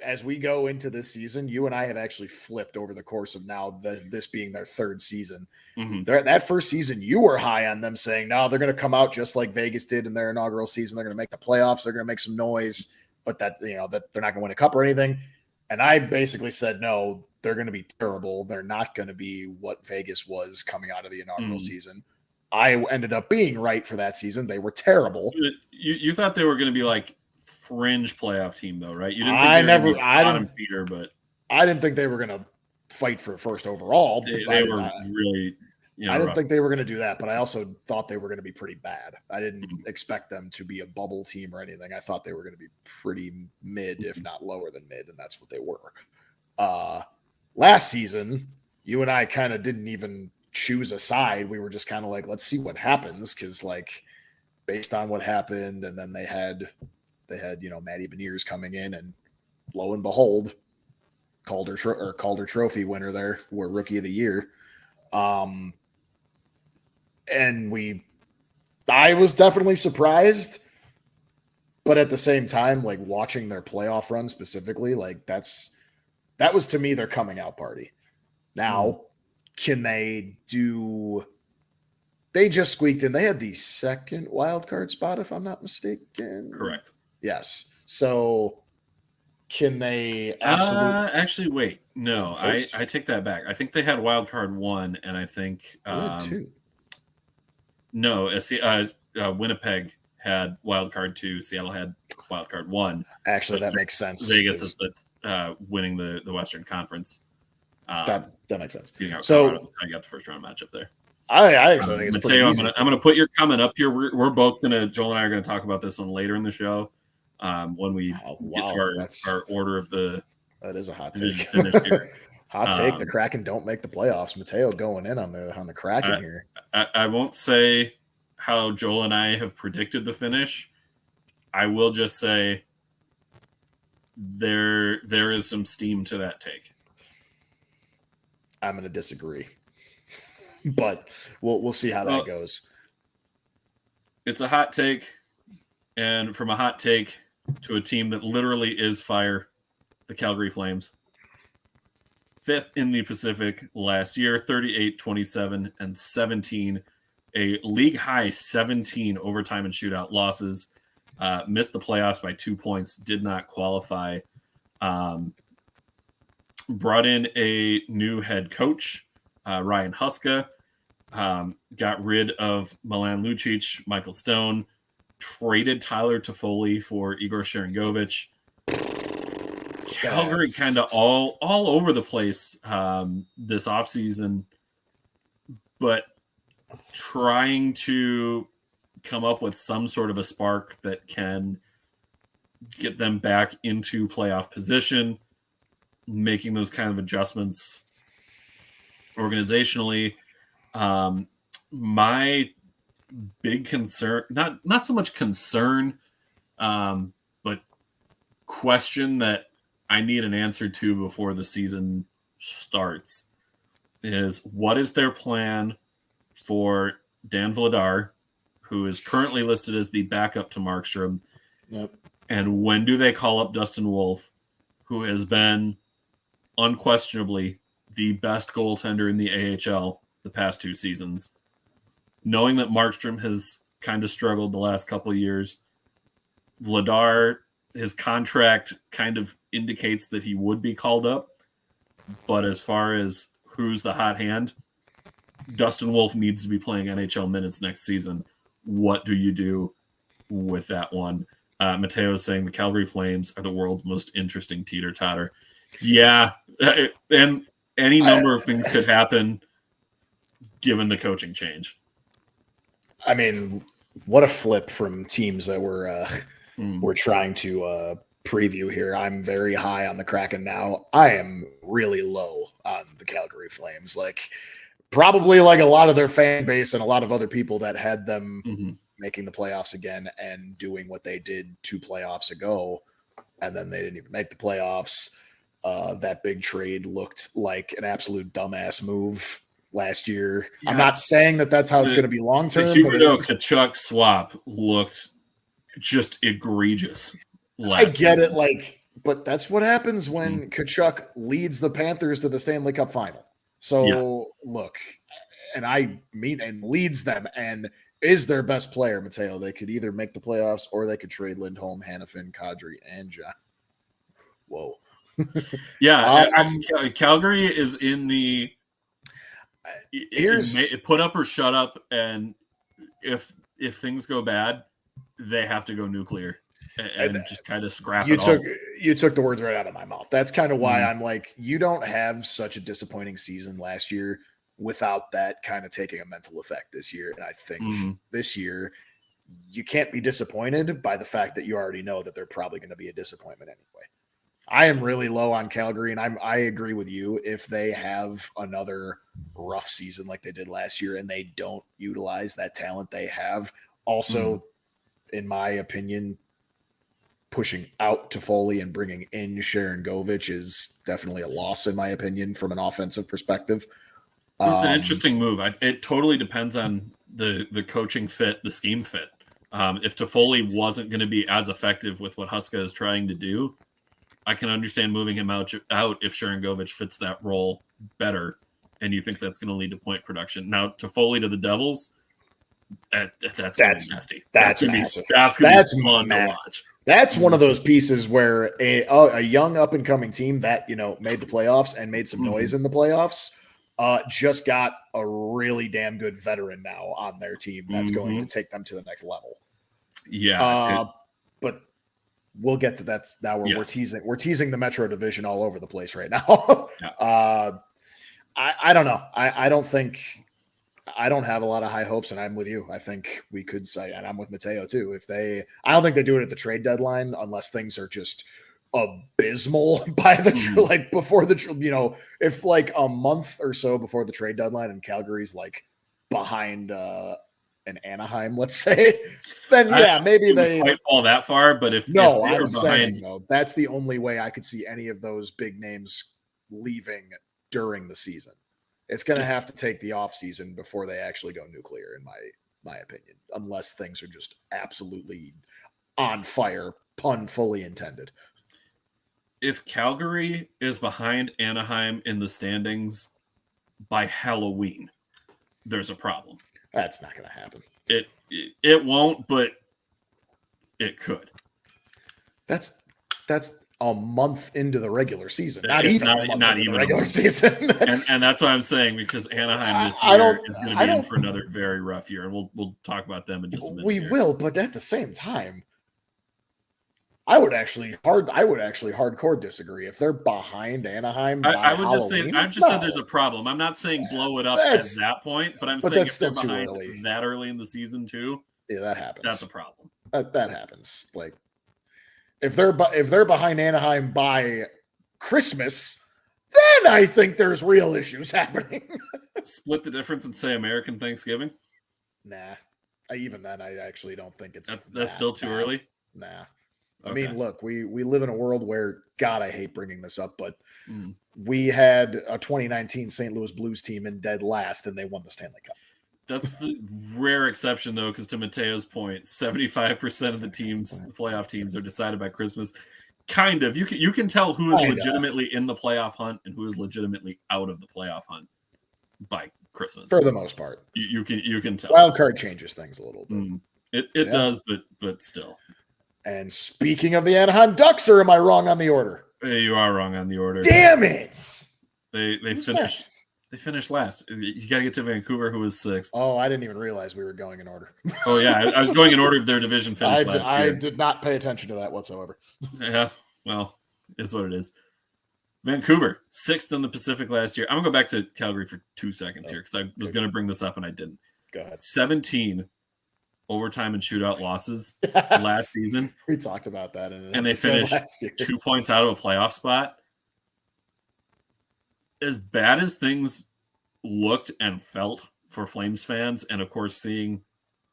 As we go into this season, you and I have actually flipped over the course of now this being their 3rd season. That first season, you were high on them saying, no, they're going to come out just like Vegas did in their inaugural season. They're going to make the playoffs. They're going to make some noise, but that they're not going to win a cup or anything. And I basically said, no, they're going to be terrible. They're not going to be what Vegas was coming out of the inaugural season. I ended up being right for that season. They were terrible. You thought they were going to be like fringe playoff team though, right? You didn't think bottom feeder, but I didn't think they were going to fight for first overall. They were really. I didn't think they were going to do that, but I also thought they were going to be pretty bad. I didn't expect them to be a bubble team or anything. I thought they were going to be pretty mid, if not lower than mid, and that's what they were. Last season, you and I kind of didn't even choose a side. We were just kind of like, let's see what happens, because like based on what happened, and then they had Matty Beniers coming in, and lo and behold, Calder Trophy winner there for Rookie of the Year. And I was definitely surprised, but at the same time, like watching their playoff run specifically, like that was to me their coming out party. Now, can they do? They just squeaked in. They had the 2nd wild card spot, if I'm not mistaken. Correct. Yes. So can they absolutely actually wait? No, I take that back. I think they had wild card 1, and I think 2. No, Winnipeg had wild card 2. Seattle had wild card 1. Actually, that makes sense. Vegas is winning the Western Conference. That makes sense. So I got the first round matchup there. I actually think it's Mateo, pretty easy. I'm gonna put your comment up here. We're both Joel and I are gonna talk about this one later in the show. When we get to our order of the that is a hot take. Hot take. The Kraken don't make the playoffs. Mateo going in on the Kraken here. I won't say how Joel and I have predicted the finish. I will just say there is some steam to that take. I'm going to disagree, but we'll see how that goes. It's a hot take, and from a hot take to a team that literally is fire, the Calgary Flames. 5th in the Pacific last year, 38, 27, and 17. A league high 17 overtime and shootout losses. missed the playoffs by 2 points, did not qualify. Brought in a new head coach, Ryan Huska. Got rid of Milan Lucic, Michael Stone, traded Tyler Toffoli for Igor Sharangovich. Calgary kind of all over the place this offseason, but trying to come up with some sort of a spark that can get them back into playoff position, making those kind of adjustments organizationally. My big concern, not so much concern, but question that I need an answer to before the season starts is, what is their plan for Dan Vladar, who is currently listed as the backup to Markstrom? Yep. And when do they call up Dustin Wolf, who has been unquestionably the best goaltender in the AHL the past 2 seasons? Knowing that Markstrom has kind of struggled the last couple of years, Vladar, his contract kind of indicates that he would be called up. But as far as who's the hot hand, Dustin Wolf needs to be playing NHL minutes next season. What do you do with that one? Mateo is saying the Calgary Flames are the world's most interesting teeter-totter. Yeah, and any number of things could happen given the coaching change. I mean, what a flip from teams that we're trying to preview here. I'm very high on the Kraken now. I am really low on the Calgary Flames. Like, probably like a lot of their fan base and a lot of other people that had them making the playoffs again and doing what they did 2 playoffs ago, and then they didn't even make the playoffs. That big trade looked like an absolute dumbass move last year. Yeah. I'm not saying that that's how it's going to be long term. The Huberdeau-Tkachuk swap looked just egregious. I get it, but that's what happens when Tkachuk leads the Panthers to the Stanley Cup final. So look, and leads them and is their best player, Mateo. They could either make the playoffs or they could trade Lindholm, Hanifin, Kadri, and John. Whoa. Calgary is in the put up or shut up, and if things go bad, they have to go nuclear and just kind of scrap it. You took the words right out of my mouth. That's kind of why I'm like, you don't have such a disappointing season last year without that kind of taking a mental effect this year. And I think this year you can't be disappointed by the fact that you already know that they're probably going to be a disappointment anyway. I am really low on Calgary, and I agree with you. If they have another rough season like they did last year and they don't utilize that talent they have, also, in my opinion, pushing out Toffoli and bringing in Sharangovich is definitely a loss, in my opinion, from an offensive perspective. It's an interesting move. It totally depends on the coaching fit, the scheme fit. If Toffoli wasn't going to be as effective with what Huska is trying to do, I can understand moving him out if Sharangovich fits that role better, and you think that's going to lead to point production. Now, Toffoli to the Devils, that's going to be nasty. That's going to be fun to watch. That's one of those pieces where a young up-and-coming team that, made the playoffs and made some noise in the playoffs just got a really damn good veteran now on their team that's going to take them to the next level. Yeah. But we'll get to that. Now we're teasing the Metro Division all over the place right now. I don't know. I don't have a lot of high hopes, and I'm with you. I think we could say, and I'm with Mateo too. I don't think they do it at the trade deadline unless things are just abysmal by the before the if like a month or so before the trade deadline and Calgary's like behind an Anaheim, let's say, then maybe they might fall that far. But I'm saying that's the only way I could see any of those big names leaving during the season. It's going to have to take the off season before they actually go nuclear, in my opinion, unless things are just absolutely on fire, pun fully intended. If Calgary is behind Anaheim in the standings by Halloween, there's a problem. That's not going to happen. It won't, but it could. That's a month into the regular season. Not even the regular season. And that's what I'm saying, because Anaheim this year is going to be in for another very rough year. And we'll talk about them in just a minute. We will, but at the same time, I would actually hardcore disagree. If they're behind Anaheim, I would just say there's a problem. I'm not saying blow it up at that point, but I'm saying if they're behind that early in the season too, yeah, that happens. That's a problem. That happens. Like if they're behind Anaheim by Christmas, then I think there's real issues happening. Split the difference and say American Thanksgiving? Nah. Even then, I actually don't think it's that's still too early. Nah. I mean, look, we live in a world where, God, I hate bringing this up, but we had a 2019 St. Louis Blues team in dead last, and they won the Stanley Cup. That's the rare exception, though, because to Mateo's point, 75% of the playoff teams, are decided by Christmas. Kind of. You can tell who is legitimately in the playoff hunt and who is legitimately out of the playoff hunt by Christmas. For the most part. You can tell. Wild card changes things a little bit. It does, but still. And speaking of the Anaheim Ducks, or am I wrong on the order? You are wrong on the order. Damn it! They finished. They finished last. You got to get to Vancouver, who was sixth. Oh, I didn't even realize we were going in order. Oh yeah, I was going in order of their division finish last year. I did not pay attention to that whatsoever. Yeah, well, it's what it is. Vancouver, sixth in the Pacific last year. I'm gonna go back to Calgary for 2 seconds here, because I was gonna bring this up and I didn't. Go ahead. 17 overtime and shootout losses last season. We talked about that, and they finished 2 points out of a playoff spot. As bad as things looked and felt for Flames fans, and of course seeing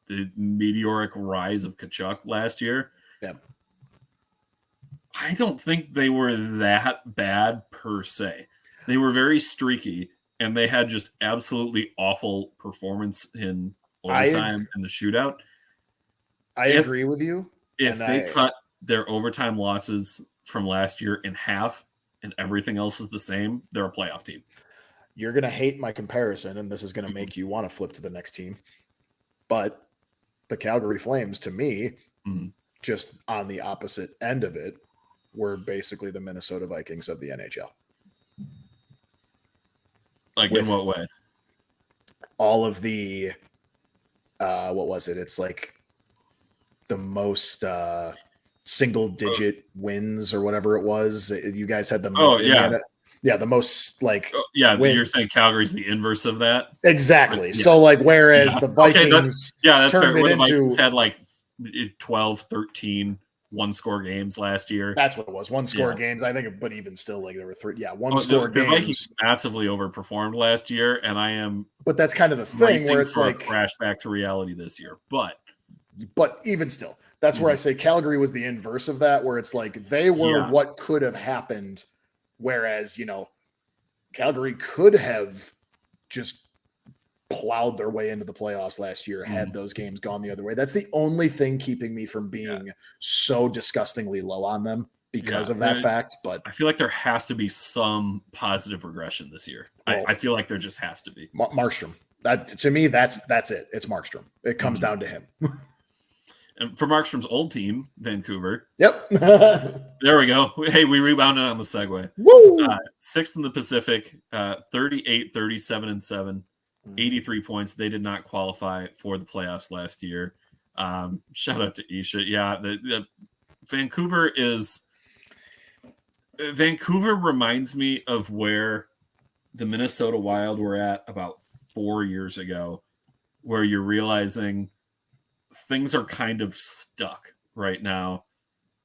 the meteoric rise of Tkachuk last year, I don't think they were that bad per se. They were very streaky, and they had just absolutely awful performance in overtime and the shootout. I agree with you. If they cut their overtime losses from last year in half and everything else is the same, they're a playoff team. You're going to hate my comparison, and this is going to make you want to flip to the next team. But the Calgary Flames, to me, just on the opposite end of it, were basically the Minnesota Vikings of the NHL. Like, in what way? All of the, what was it? It's like the most single-digit wins or whatever it was. You guys had the most. The most You're saying Calgary's the inverse of that. Exactly. Yeah. So whereas the Vikings, that's fair. Where the Vikings had 12, 13 one-score games last year. That's what it was. One-score games, I think. But even still, there were three. Yeah, one-score games. The Vikings massively overperformed last year, and I am. But that's kind of the thing where it's a crash back to reality this year. But even still, that's where I say Calgary was the inverse of that, where it's they were what could have happened, whereas Calgary could have just plowed their way into the playoffs last year had those games gone the other way. That's the only thing keeping me from being so disgustingly low on them because of that fact. But I feel like there has to be some positive regression this year. I feel like there just has to be. Markstrom. That to me, that's it. It's Markstrom. It comes down to him. And for Markstrom's old team, Vancouver. Yep. There we go. Hey, we rebounded on the segue. Woo! Sixth in the Pacific, 38, 37, and 7. 83 points. They did not qualify for the playoffs last year. Shout out to Isha. Yeah, the Vancouver reminds me of where the Minnesota Wild were at about 4 years ago, where you're realizing things are kind of stuck right now,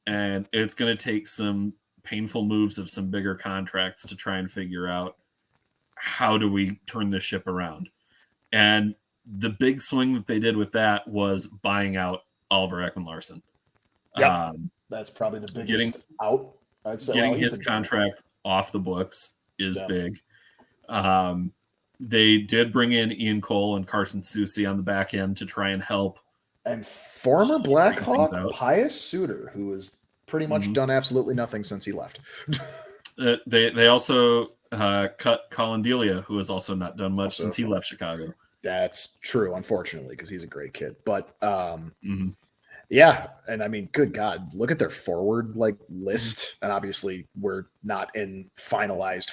and it's going to take some painful moves of some bigger contracts to try and figure out how do we turn this ship around. And the big swing that they did with that was buying out Oliver Ekman-Larsson. Yeah, that's probably the biggest out. I'd say getting his contract off the books is big. They did bring in Ian Cole and Carson Soucy on the back end to try and help. And former Blackhawk Pius Suter, who has pretty much done absolutely nothing since he left. They also cut Colin Delia, who has also not done much since he left Chicago. That's true, unfortunately, because he's a great kid. But Yeah, and I mean, good God, look at their forward list, and obviously we're not in finalized,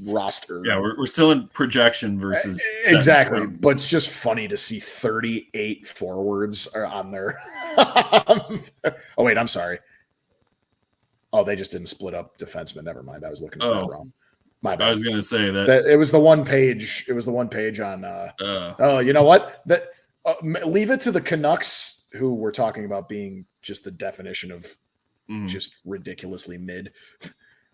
roster. Yeah, we're still in projection versus exactly, but it's just funny to see 38 forwards are on there. Oh wait, I'm sorry. Oh, they just didn't split up defensemen. Never mind, I was looking at that wrong. My bad. I was going to say that it was the one page. It was the one page on. Oh, you know what? Leave it to the Canucks, who we're talking about being just the definition of just ridiculously mid.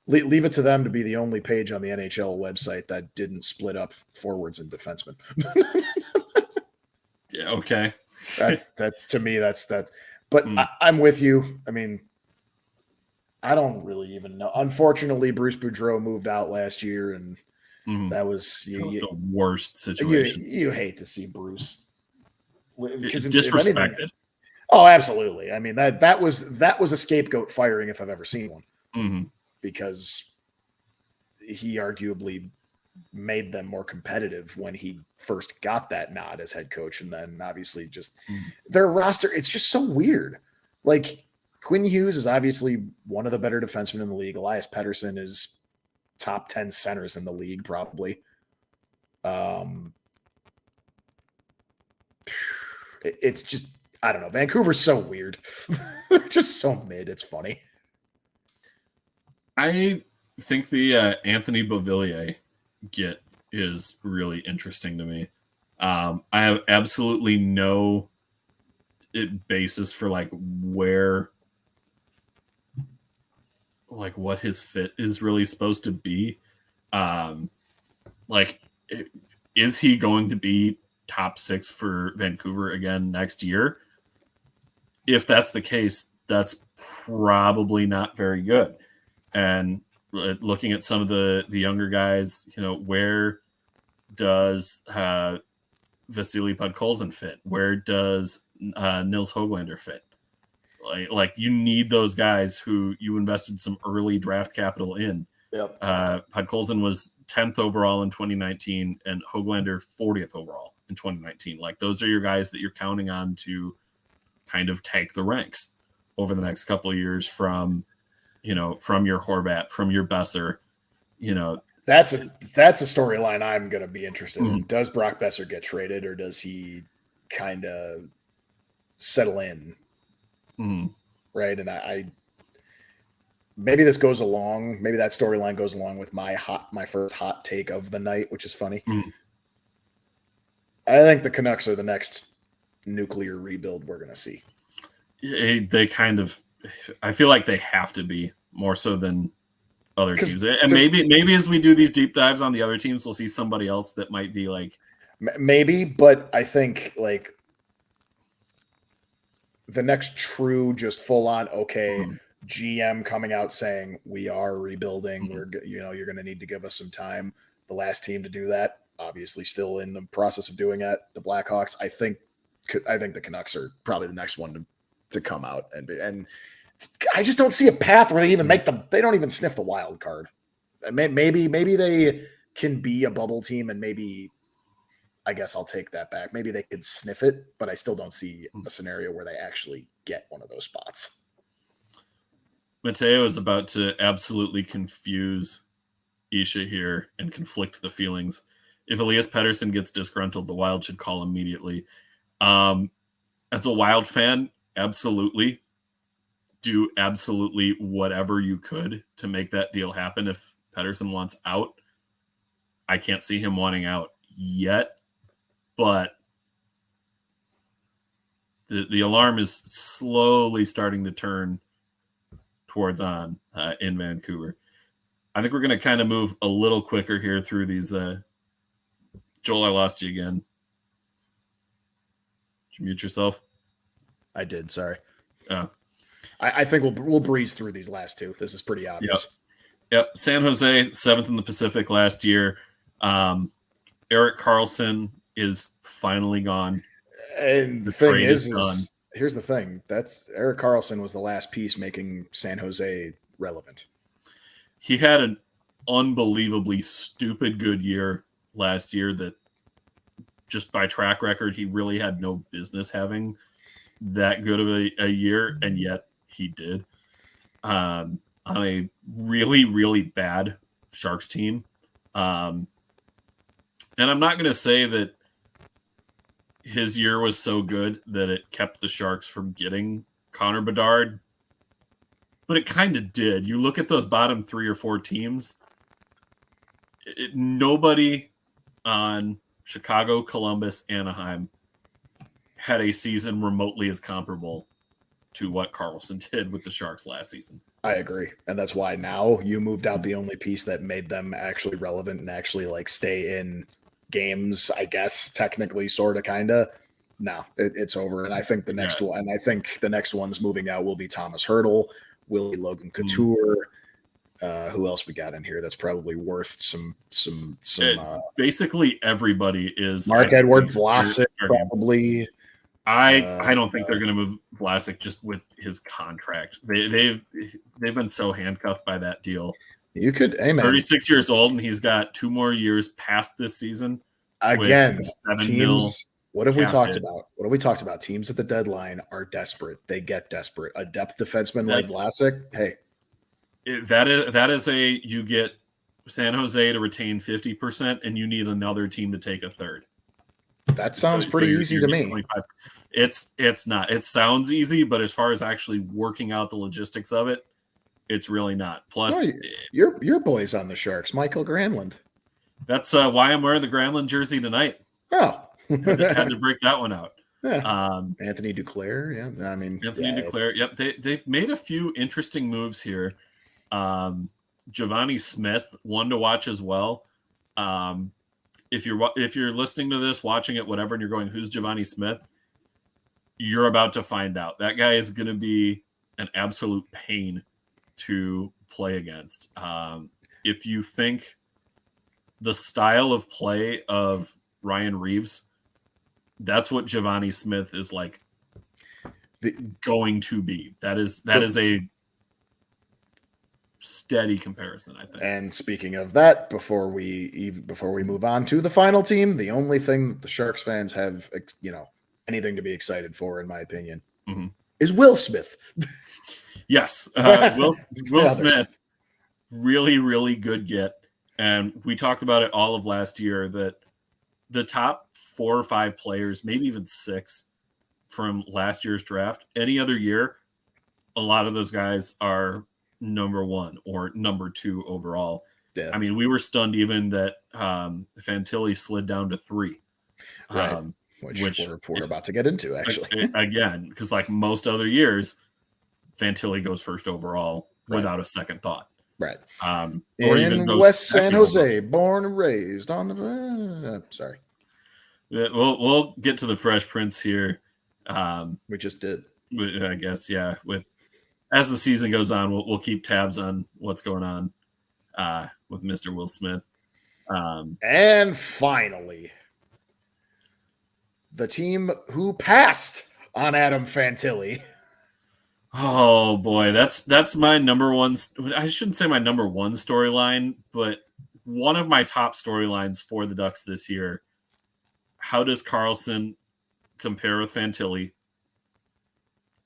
Leave it to them to be the only page on the NHL website that didn't split up forwards and defensemen. Yeah, okay. That's to me. That's. But I'm with you. I mean, I don't really even know. Unfortunately, Bruce Boudreau moved out last year, and that was the worst situation. You hate to see Bruce because disrespected. Oh, absolutely. I mean that was a scapegoat firing if I've ever seen one, because he arguably made them more competitive when he first got that nod as head coach, and then obviously just their roster. It's just so weird. Like, Quinn Hughes is obviously one of the better defensemen in the league. Elias Pettersson is top 10 centers in the league, probably. It's just, I don't know. Vancouver's so weird. They're just so mid. It's funny. I think the Anthony Beauvillier get is really interesting to me. I have absolutely no basis for what his fit is really supposed to be. Is he going to be top 6 for Vancouver again next year? If that's the case, that's probably not very good. And looking at some of the younger guys, where does Vasily Podkolzin fit? Where does Nils Höglander fit? Like you need those guys who you invested some early draft capital in. Yep. Podkolzin was 10th overall in 2019 and Höglander 40th overall in 2019. Like, those are your guys that you're counting on to kind of take the ranks over the next couple of years from your Horvat, from your Besser. That's a storyline I'm going to be interested in. Does Brock Besser get traded, or does he kind of settle in? Right. And I maybe this goes along, maybe that storyline goes along with my first hot take of the night, which is funny. I think the Canucks are the next nuclear rebuild we're going to see. They kind of, I feel like they have to be more so than other teams. And maybe as we do these deep dives on the other teams, we'll see somebody else that might be like, maybe, but I think the next true, just full on, GM coming out saying we are rebuilding. We're, you're going to need to give us some time. The last team to do that, obviously, still in the process of doing it, the Blackhawks. I think the Canucks are probably the next one to come out, and I just don't see a path where they even make them. They don't even sniff the wild card. Maybe they can be a bubble team, and maybe. I guess I'll take that back. Maybe they could sniff it, but I still don't see a scenario where they actually get one of those spots. Mateo is about to absolutely confuse Isha here and conflict the feelings. If Elias Pettersson gets disgruntled, the Wild should call immediately. As a Wild fan, absolutely. Do absolutely whatever you could to make that deal happen. If Pettersson wants out, I can't see him wanting out yet. But the alarm is slowly starting to turn towards on in Vancouver. I think we're going to kind of move a little quicker here through these. Joel, I lost you again. Did you mute yourself? I did. Sorry. Oh. I think we'll breeze through these last two. This is pretty obvious. Yep. San Jose, 7th in the Pacific last year. Erik Karlsson is finally gone. And the thing is here's the thing. That's Erik Karlsson was the last piece making San Jose relevant. He had an unbelievably stupid good year last year that just by track record, he really had no business having. that good of a year, and yet he did on a really, really bad Sharks team. And I'm not going to say that his year was so good that it kept the Sharks from getting Connor Bedard, but it kind of did. You look at those bottom 3 or 4 teams, nobody on Chicago, Columbus, Anaheim had a season remotely as comparable to what Karlsson did with the Sharks last season. I agree. And that's why now you moved out the only piece that made them actually relevant and actually like stay in games, I guess, technically, sort of, kind of. No, it's over. And I think the next one, and I think the next ones moving out will be Thomas Hertl, Willie Logan Couture. Who else we got in here that's probably worth some basically everybody is Marc-Edouard Vlasic probably. I don't think they're going to move Vlasic just with his contract. They've been so handcuffed by that deal. You could, 36 years old, and he's got 2 more years past this season. Again, teams. What have we talked about? What have we talked about? Teams at the deadline are desperate. They get desperate. A depth defenseman like Vlasic, hey, that is you get San Jose to retain 50%, and you need another team to take a third. That sounds pretty easy to me. 25. It's not. It sounds easy, but as far as actually working out the logistics of it, it's really not. Plus, your boy's on the Sharks, Michael Granlund. That's why I'm wearing the Granlund jersey tonight. Oh, had to break that one out. Yeah. Anthony Duclair, yeah. I mean, Anthony Duclair. Yep, they've made a few interesting moves here. Giovanni Smith, one to watch as well. If you're listening to this, watching it, whatever, and you're going, who's Giovanni Smith? You're about to find out. That guy is going to be an absolute pain to play against. If you think the style of play of Ryan Reeves, that's what Giovanni Smith is like going to be. That is a steady comparison, I think. And speaking of that, before we move on to the final team, the only thing that the Sharks fans have, anything to be excited for, in my opinion, is Will Smith. Yes, Will Smith, really, really good get. And we talked about it all of last year that the top 4 or 5 players, maybe even 6 from last year's draft, any other year, a lot of those guys are number 1 or number 2 overall. Yeah. I mean, we were stunned even that Fantilli slid down to 3. Right. Which we're about to get into, actually. Again, because like most other years, Fantilli goes first overall without a second thought. Right. Or in West San Jose, born and raised on the. Sorry. We'll get to the Fresh Prince here. We just did. I guess, yeah. As the season goes on, we'll keep tabs on what's going on with Mr. Will Smith. And finally, the team who passed on Adam Fantilli. Oh boy, that's my number one. I shouldn't say my number one storyline, but one of my top storylines for the Ducks this year. How does Karlsson compare with Fantilli?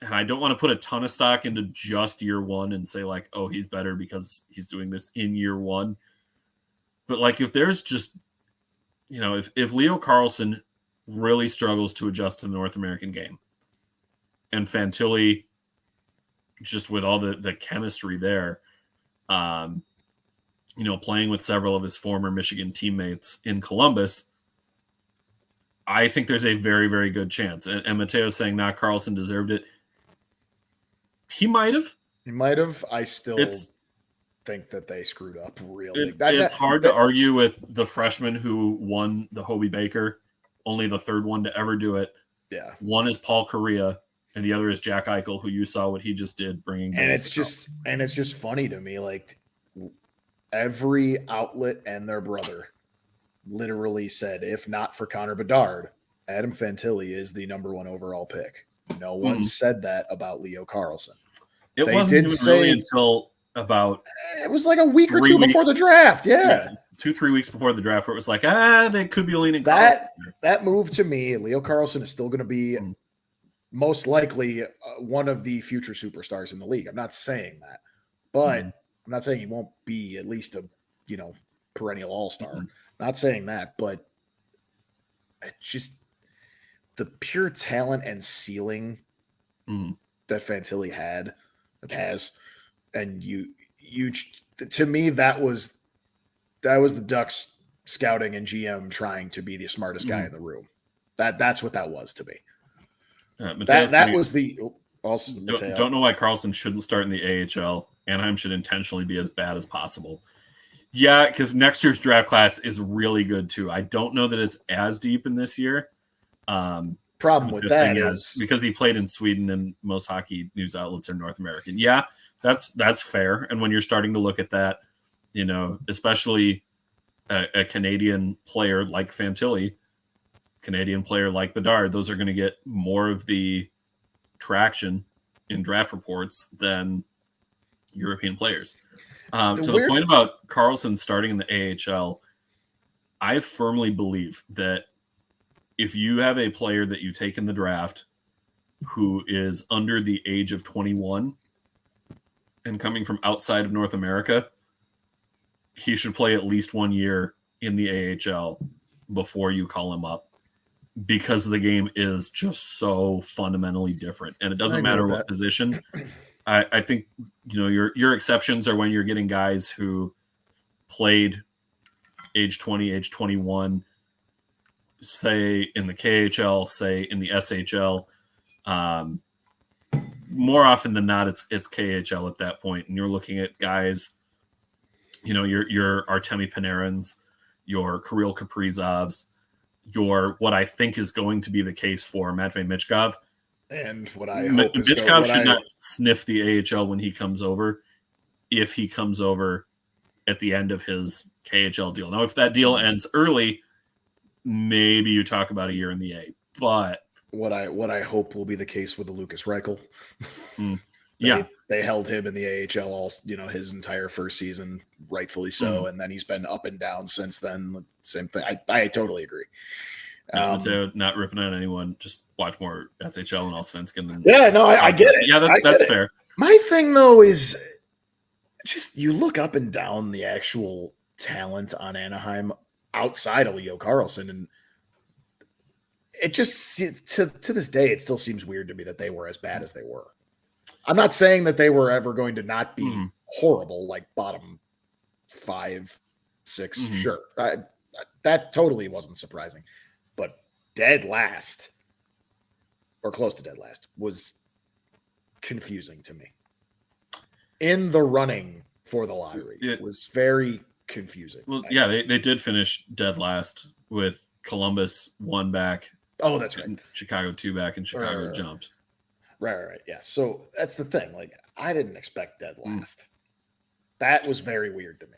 And I don't want to put a ton of stock into just year one and say like, oh, he's better because he's doing this in year one. But like, if there's just, if Leo Karlsson really struggles to adjust to the North American game, and Fantilli, just with all the chemistry there, playing with several of his former Michigan teammates in Columbus, I think there's a very, very good chance. And Mateo's saying, Karlsson deserved it. He might have. I still think that they screwed up, really. It's hard to argue with the freshman who won the Hobey Baker, only the third one to ever do it. Yeah. One is Paul Correa, and the other is Jack Eichel, who you saw what he just did, bringing. And it's just funny to me, like every outlet and their brother literally said, if not for Connor Bedard, Adam Fantilli is the number one overall pick. No one said that about Leo Karlsson. It wasn't really until about it was like a week or two before the draft. Yeah. 2-3 weeks before the draft, where it was like, they could be leaning that move to me. Leo Karlsson is still going to be most likely one of the future superstars in the league. I'm not saying that, but I'm not saying he won't be at least a, perennial all-star. Not saying that, but just the pure talent and ceiling that Fantilli has, and you to me that was the Ducks scouting and GM trying to be the smartest guy in the room. That's what that was to me. That was the also don't know why Karlsson shouldn't start in the AHL. Anaheim should intentionally be as bad as possible. Yeah, because next year's draft class is really good too. I don't know that it's as deep in this year. Problem with that is because he played in Sweden and most hockey news outlets are North American. Yeah, that's fair. And when you're starting to look at that, especially a Canadian player like Fantilli, Canadian player like Bedard, those are going to get more of the traction in draft reports than European players. The point about Karlsson starting in the AHL, I firmly believe that if you have a player that you take in the draft who is under the age of 21 and coming from outside of North America, he should play at least 1 year in the AHL before you call him up, because the game is just so fundamentally different. And it doesn't matter what position. I think, your exceptions are when you're getting guys who played age 20, age 21, say in the KHL, say in the SHL. More often than not, it's KHL at that point. And you're looking at guys, your Artemi Panarins, your Kirill Kaprizovs, your what I think is going to be the case for Matvei Michkov. And what I hope is Michkov should not sniff the AHL when he comes over, if he comes over at the end of his KHL deal. Now, if that deal ends early, maybe you talk about a year in the A. But what I hope will be the case with the Lucas Reichel. They held him in the AHL all his entire first season, rightfully so, and then he's been up and down since then. Same thing. I totally agree. Not ripping on anyone. Just watch more SHL and Allsvenskan. I get it. Yeah, that's fair. My thing though is just you look up and down the actual talent on Anaheim outside of Leo Carlsson, and it just to this day it still seems weird to me that they were as bad as they were. I'm not saying that they were ever going to not be horrible, like bottom 5, 6. Sure, that totally wasn't surprising, but dead last or close to dead last was confusing to me. In the running for the lottery, it was very confusing. Well, yeah, they did finish dead last with Columbus 1 back. Oh, that's right. Chicago 2 back, and Chicago jumped. Right. Yeah. So that's the thing. Like, I didn't expect dead last. That was very weird to me.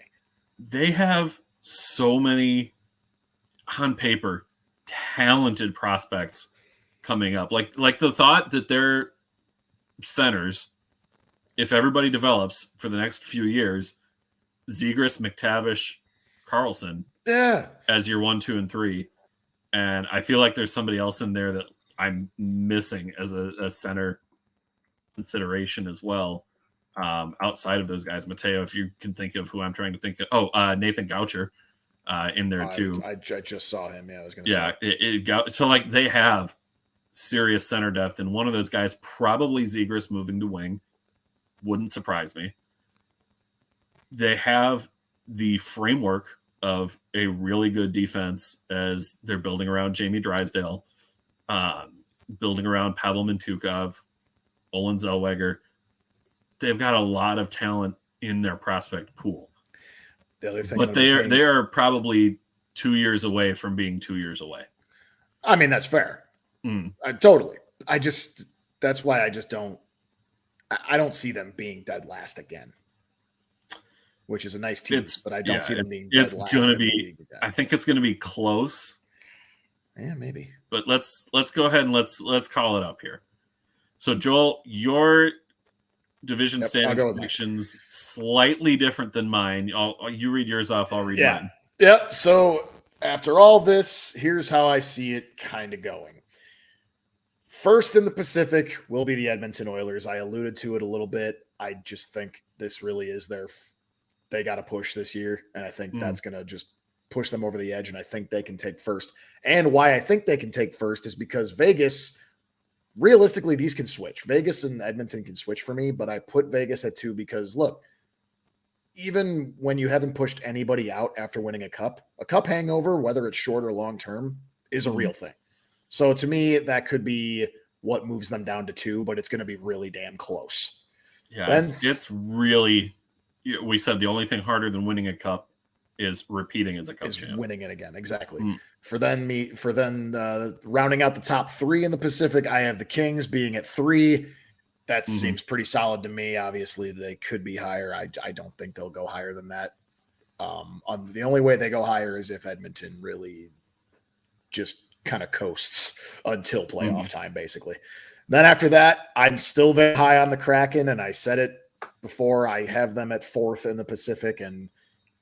They have so many, on paper, talented prospects coming up. Like the thought that their centers, if everybody develops for the next few years, Zegras, McTavish, Karlsson, as your 1, 2, and 3. And I feel like there's somebody else in there that I'm missing as a center consideration as well. Outside of those guys, Mateo, if you can think of who I'm trying to think of. Nathan Goucher in there too. I just saw him. Yeah, I was going to say. So like they have serious center depth, and one of those guys, probably Zegras moving to wing, wouldn't surprise me. They have the framework of a really good defense as they're building around Jamie Drysdale, building around Pavel Mintukov, Olin Zellweger. They've got a lot of talent in their prospect pool. The other thing, but they are probably 2 years away from being 2 years away. I mean, that's fair. Totally. That's why I don't see them being dead last again, which is a nice tease, but I don't see them being dead last. I think it's going to be close. Yeah, maybe. But let's go ahead and let's call it up here. So Joel, your division standings predictions slightly different than mine. You read yours off. I'll read mine. Yep. So after all this, here's how I see it kind of going. First in the Pacific will be the Edmonton Oilers. I alluded to it a little bit. I just think this really is they got to push this year. And I think that's going to just push them over the edge. And I think they can take first. And why I think they can take first is because Vegas, realistically, these can switch. Vegas and Edmonton can switch for me, but I put Vegas at 2 because look, even when you haven't pushed anybody out after winning a cup hangover, whether it's short or long term, is a real thing. So to me, that could be what moves them down to 2, but it's going to be really damn close. Yeah, it's really, we said the only thing harder than winning a cup is repeating as a cup champ. Winning it again, exactly. For then rounding out the top 3 in the Pacific, I have the Kings being at 3. That seems pretty solid to me. Obviously, they could be higher. I don't think they'll go higher than that. The only way they go higher is if Edmonton really just kind of coasts until playoff time, basically. Then after that, I'm still very high on the Kraken, and I said it before. I have them at 4th in the Pacific and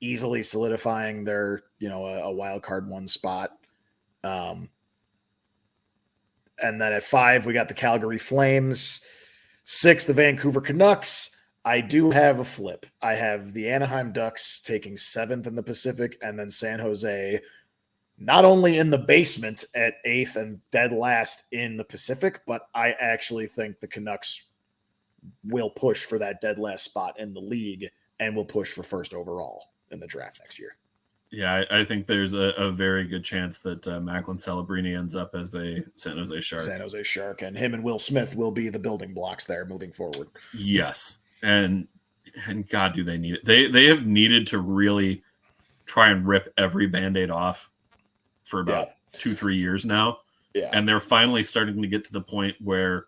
easily solidifying their, a wild card 1 spot. And then at 5, we got the Calgary Flames. 6, the Vancouver Canucks. I do have a flip. I have the Anaheim Ducks taking 7th in the Pacific, and then San Jose not only in the basement at 8th and dead last in the Pacific, but I actually think the Canucks will push for that dead last spot in the league and will push for first overall in the draft next year. Yeah, I think there's a very good chance that Macklin Celebrini ends up as a San Jose Shark. San Jose Shark, and him and Will Smith will be the building blocks there moving forward. Yes, and God, do they need it. They have needed to really try and rip every Band-Aid off for about 2-3 years now. Yeah. And they're finally starting to get to the point where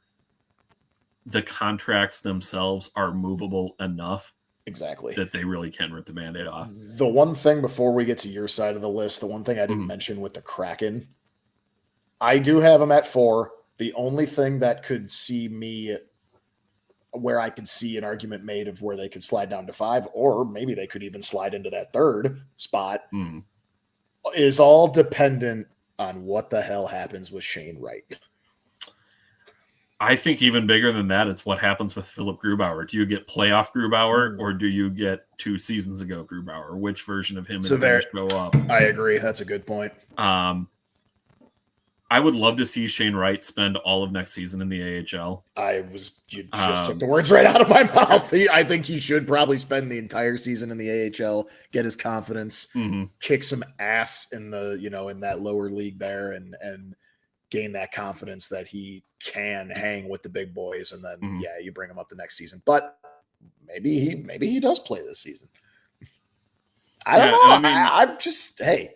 the contracts themselves are movable enough. Exactly. That they really can rip the Band-Aid off. The one thing before we get to your side of the list, the one thing I didn't mention with the Kraken, I do have them at 4. The only thing that could see me where I could see an argument made of where they could slide down to 5, or maybe they could even slide into that 3rd spot, is all dependent on what the hell happens with Shane Wright. I think even bigger than that, it's what happens with Philip Grubauer. Do you get playoff Grubauer or do you get 2 seasons ago Grubauer? Which version of him is going to show up? I agree. That's a good point. I would love to see Shane Wright spend all of next season in the AHL. You just took the words right out of my mouth. I think he should probably spend the entire season in the AHL, get his confidence, kick some ass in the, in that lower league there and gain that confidence that he can hang with the big boys. And then, you bring him up the next season, but maybe he does play this season. I don't know. I mean, I'm just, hey,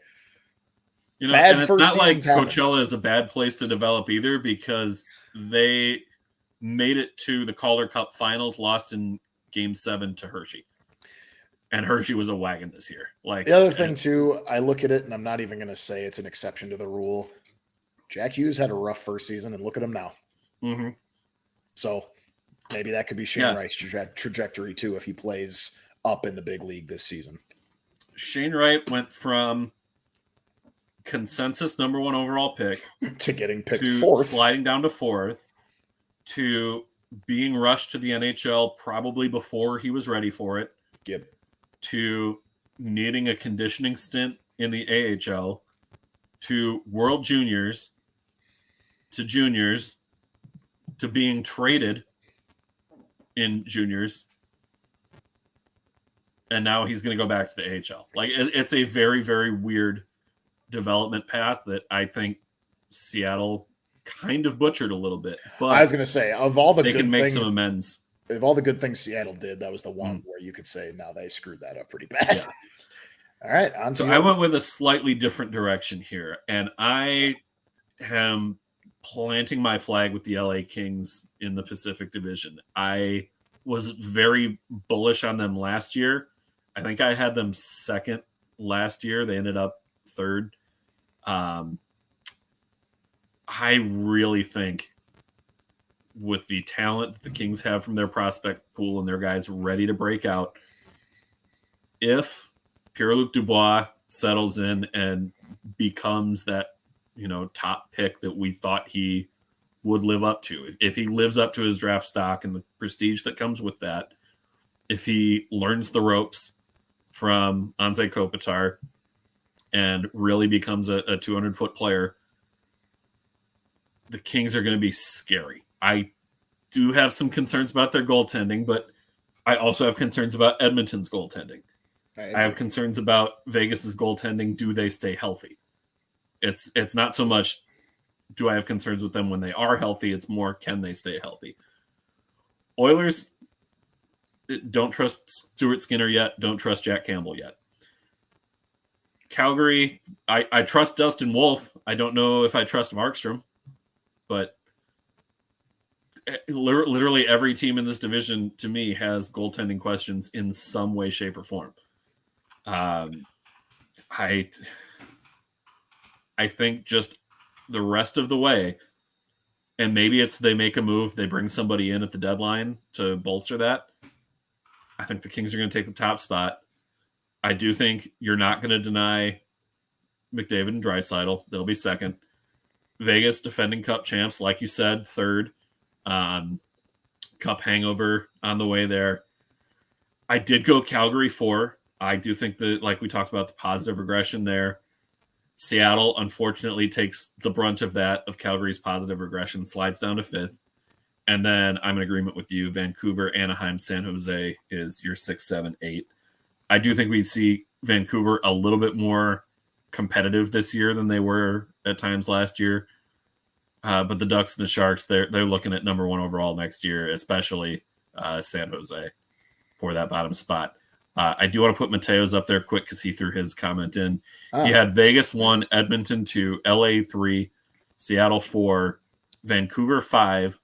and it's not like Coachella is a bad place to develop either, because they made it to the Calder Cup finals, lost in Game 7 to Hershey. And Hershey was a wagon this year. Like the other thing too, I look at it and I'm not even going to say it's an exception to the rule. Jack Hughes had a rough first season, and look at him now. So maybe that could be Shane Wright's trajectory too if he plays up in the big league this season. Shane Wright went from consensus number 1 overall pick to getting picked to 4th, sliding down to 4th, to being rushed to the NHL probably before he was ready for it. Yep. To needing a conditioning stint in the AHL, to World Juniors, to juniors, to being traded in juniors, and now he's going to go back to the AHL. Like, it's a very, very weird development path that I think Seattle kind of butchered a little bit. But I was going to say, of all the they can make some amends. Of all the good things Seattle did, that was the one where you could say, no, they screwed that up pretty bad. Yeah. All right. So I went with a slightly different direction here, and I am planting my flag with the LA Kings in the Pacific Division. I was very bullish on them last year. I think I had them 2nd last year. They ended up 3rd. I really think with the talent that the Kings have from their prospect pool and their guys ready to break out, if Pierre-Luc Dubois settles in and becomes that, top pick that we thought he would live up to. If he lives up to his draft stock and the prestige that comes with that, if he learns the ropes from Anze Kopitar and really becomes a 200-foot player, the Kings are going to be scary. I do have some concerns about their goaltending, but I also have concerns about Edmonton's goaltending. I have concerns about Vegas's goaltending. Do they stay healthy? It's not so much do I have concerns with them when they are healthy. It's more, can they stay healthy? Oilers, don't trust Stuart Skinner yet. Don't trust Jack Campbell yet. Calgary, I trust Dustin Wolf. I don't know if I trust Markstrom, but literally every team in this division, to me, has goaltending questions in some way, shape, or form. I think just the rest of the way, and maybe it's they make a move, they bring somebody in at the deadline to bolster that. I think the Kings are going to take the top spot. I do think you're not going to deny McDavid and Draisaitl. They'll be second. Vegas, defending Cup champs, like you said, third. Cup hangover on the way there. I did go Calgary 4. I do think that, like we talked about, the positive regression there. Seattle, unfortunately, takes the brunt of that, of Calgary's positive regression, slides down to 5th. And then I'm in agreement with you. Vancouver, Anaheim, San Jose is your 6, 7, 8. I do think we'd see Vancouver a little bit more competitive this year than they were at times last year. But the Ducks and the Sharks, they're looking at number 1 overall next year, especially San Jose for that bottom spot. I do want to put Mateo's up there quick because he threw his comment in. He had Vegas 1, Edmonton 2, LA 3, Seattle 4, Vancouver 5,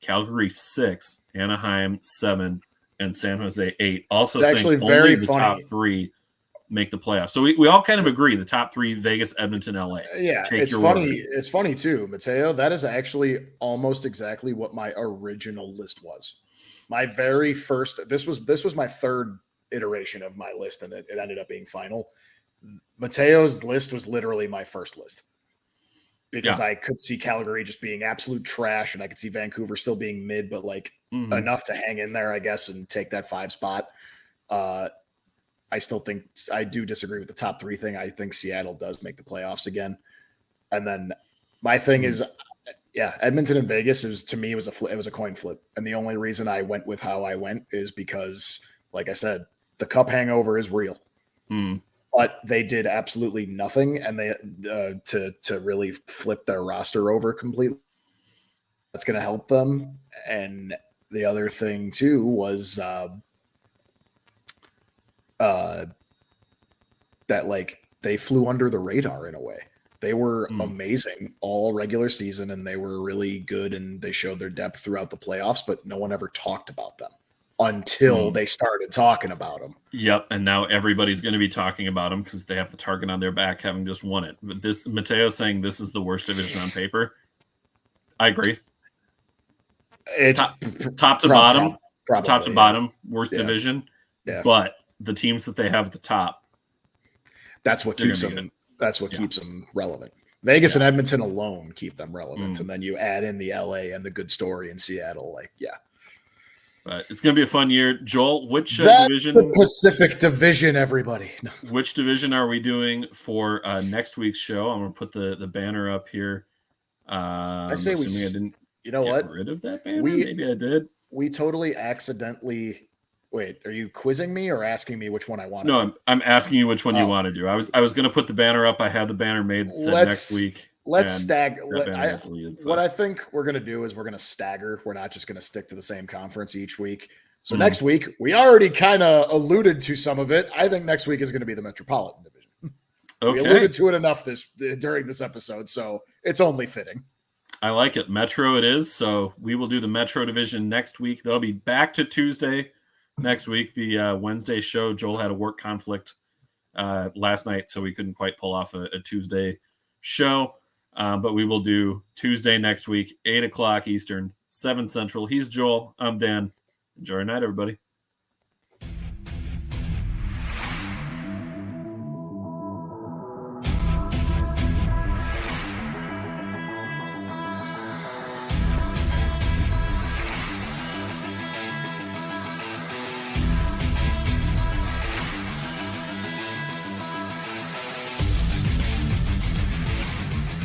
Calgary 6, Anaheim 7, and San Jose 8. Also it's saying actually only very the funny. top 3 make the playoffs. So we all kind of agree the top 3, Vegas, Edmonton, LA. Yeah, it's funny. It's funny too, Mateo. That is actually almost exactly what my original list was. My very first. This was my third iteration of my list, and it ended up being final. Mateo's list was literally my first list because I could see Calgary just being absolute trash, and I could see Vancouver still being mid, but like enough to hang in there, I guess, and take that 5 spot. I still think I do disagree with the top 3 thing. I think Seattle does make the playoffs again. And then my thing is, Edmonton and Vegas it was a coin flip. And the only reason I went with how I went is because, like I said, the Cup hangover is real. But they did absolutely nothing, and they to really flip their roster over completely. That's going to help them. And the other thing too was that like they flew under the radar in a way. They were amazing all regular season, and they were really good, and they showed their depth throughout the playoffs, but no one ever talked about them until they started talking about them. Yep, and now everybody's going to be talking about them because they have the target on their back, having just won it. But this Mateo saying this is the worst division on paper, I agree. It's top to bottom, worst division. Yeah. But the teams that they have at the top, that's what keeps them. That's what keeps them relevant. Vegas and Edmonton alone keep them relevant, and then you add in the LA and the good story in Seattle. But it's going to be a fun year. Joel, which division? The Pacific Division, everybody. Which division are we doing for next week's show? I'm going to put the banner up here. I say we. I didn't. You know what? Rid of that banner. Maybe I did. We totally accidentally. Wait, are you quizzing me or asking me which one I want? No, I'm asking you which one you want to do. I was going to put the banner up. I had the banner made. Said next week. Let's stagger. What I think we're going to do is we're going to stagger. We're not just going to stick to the same conference each week. So next week, we already kind of alluded to some of it. I think next week is going to be the Metropolitan Division. Okay. We alluded to it enough during this episode, so it's only fitting. I like it. Metro it is. So we will do the Metro Division next week. That'll be back to Tuesday next week. The Wednesday show, Joel had a work conflict last night, so we couldn't quite pull off a Tuesday show. But we will do Tuesday next week, 8 o'clock Eastern, 7 Central. He's Joel. I'm Dan. Enjoy your night, everybody.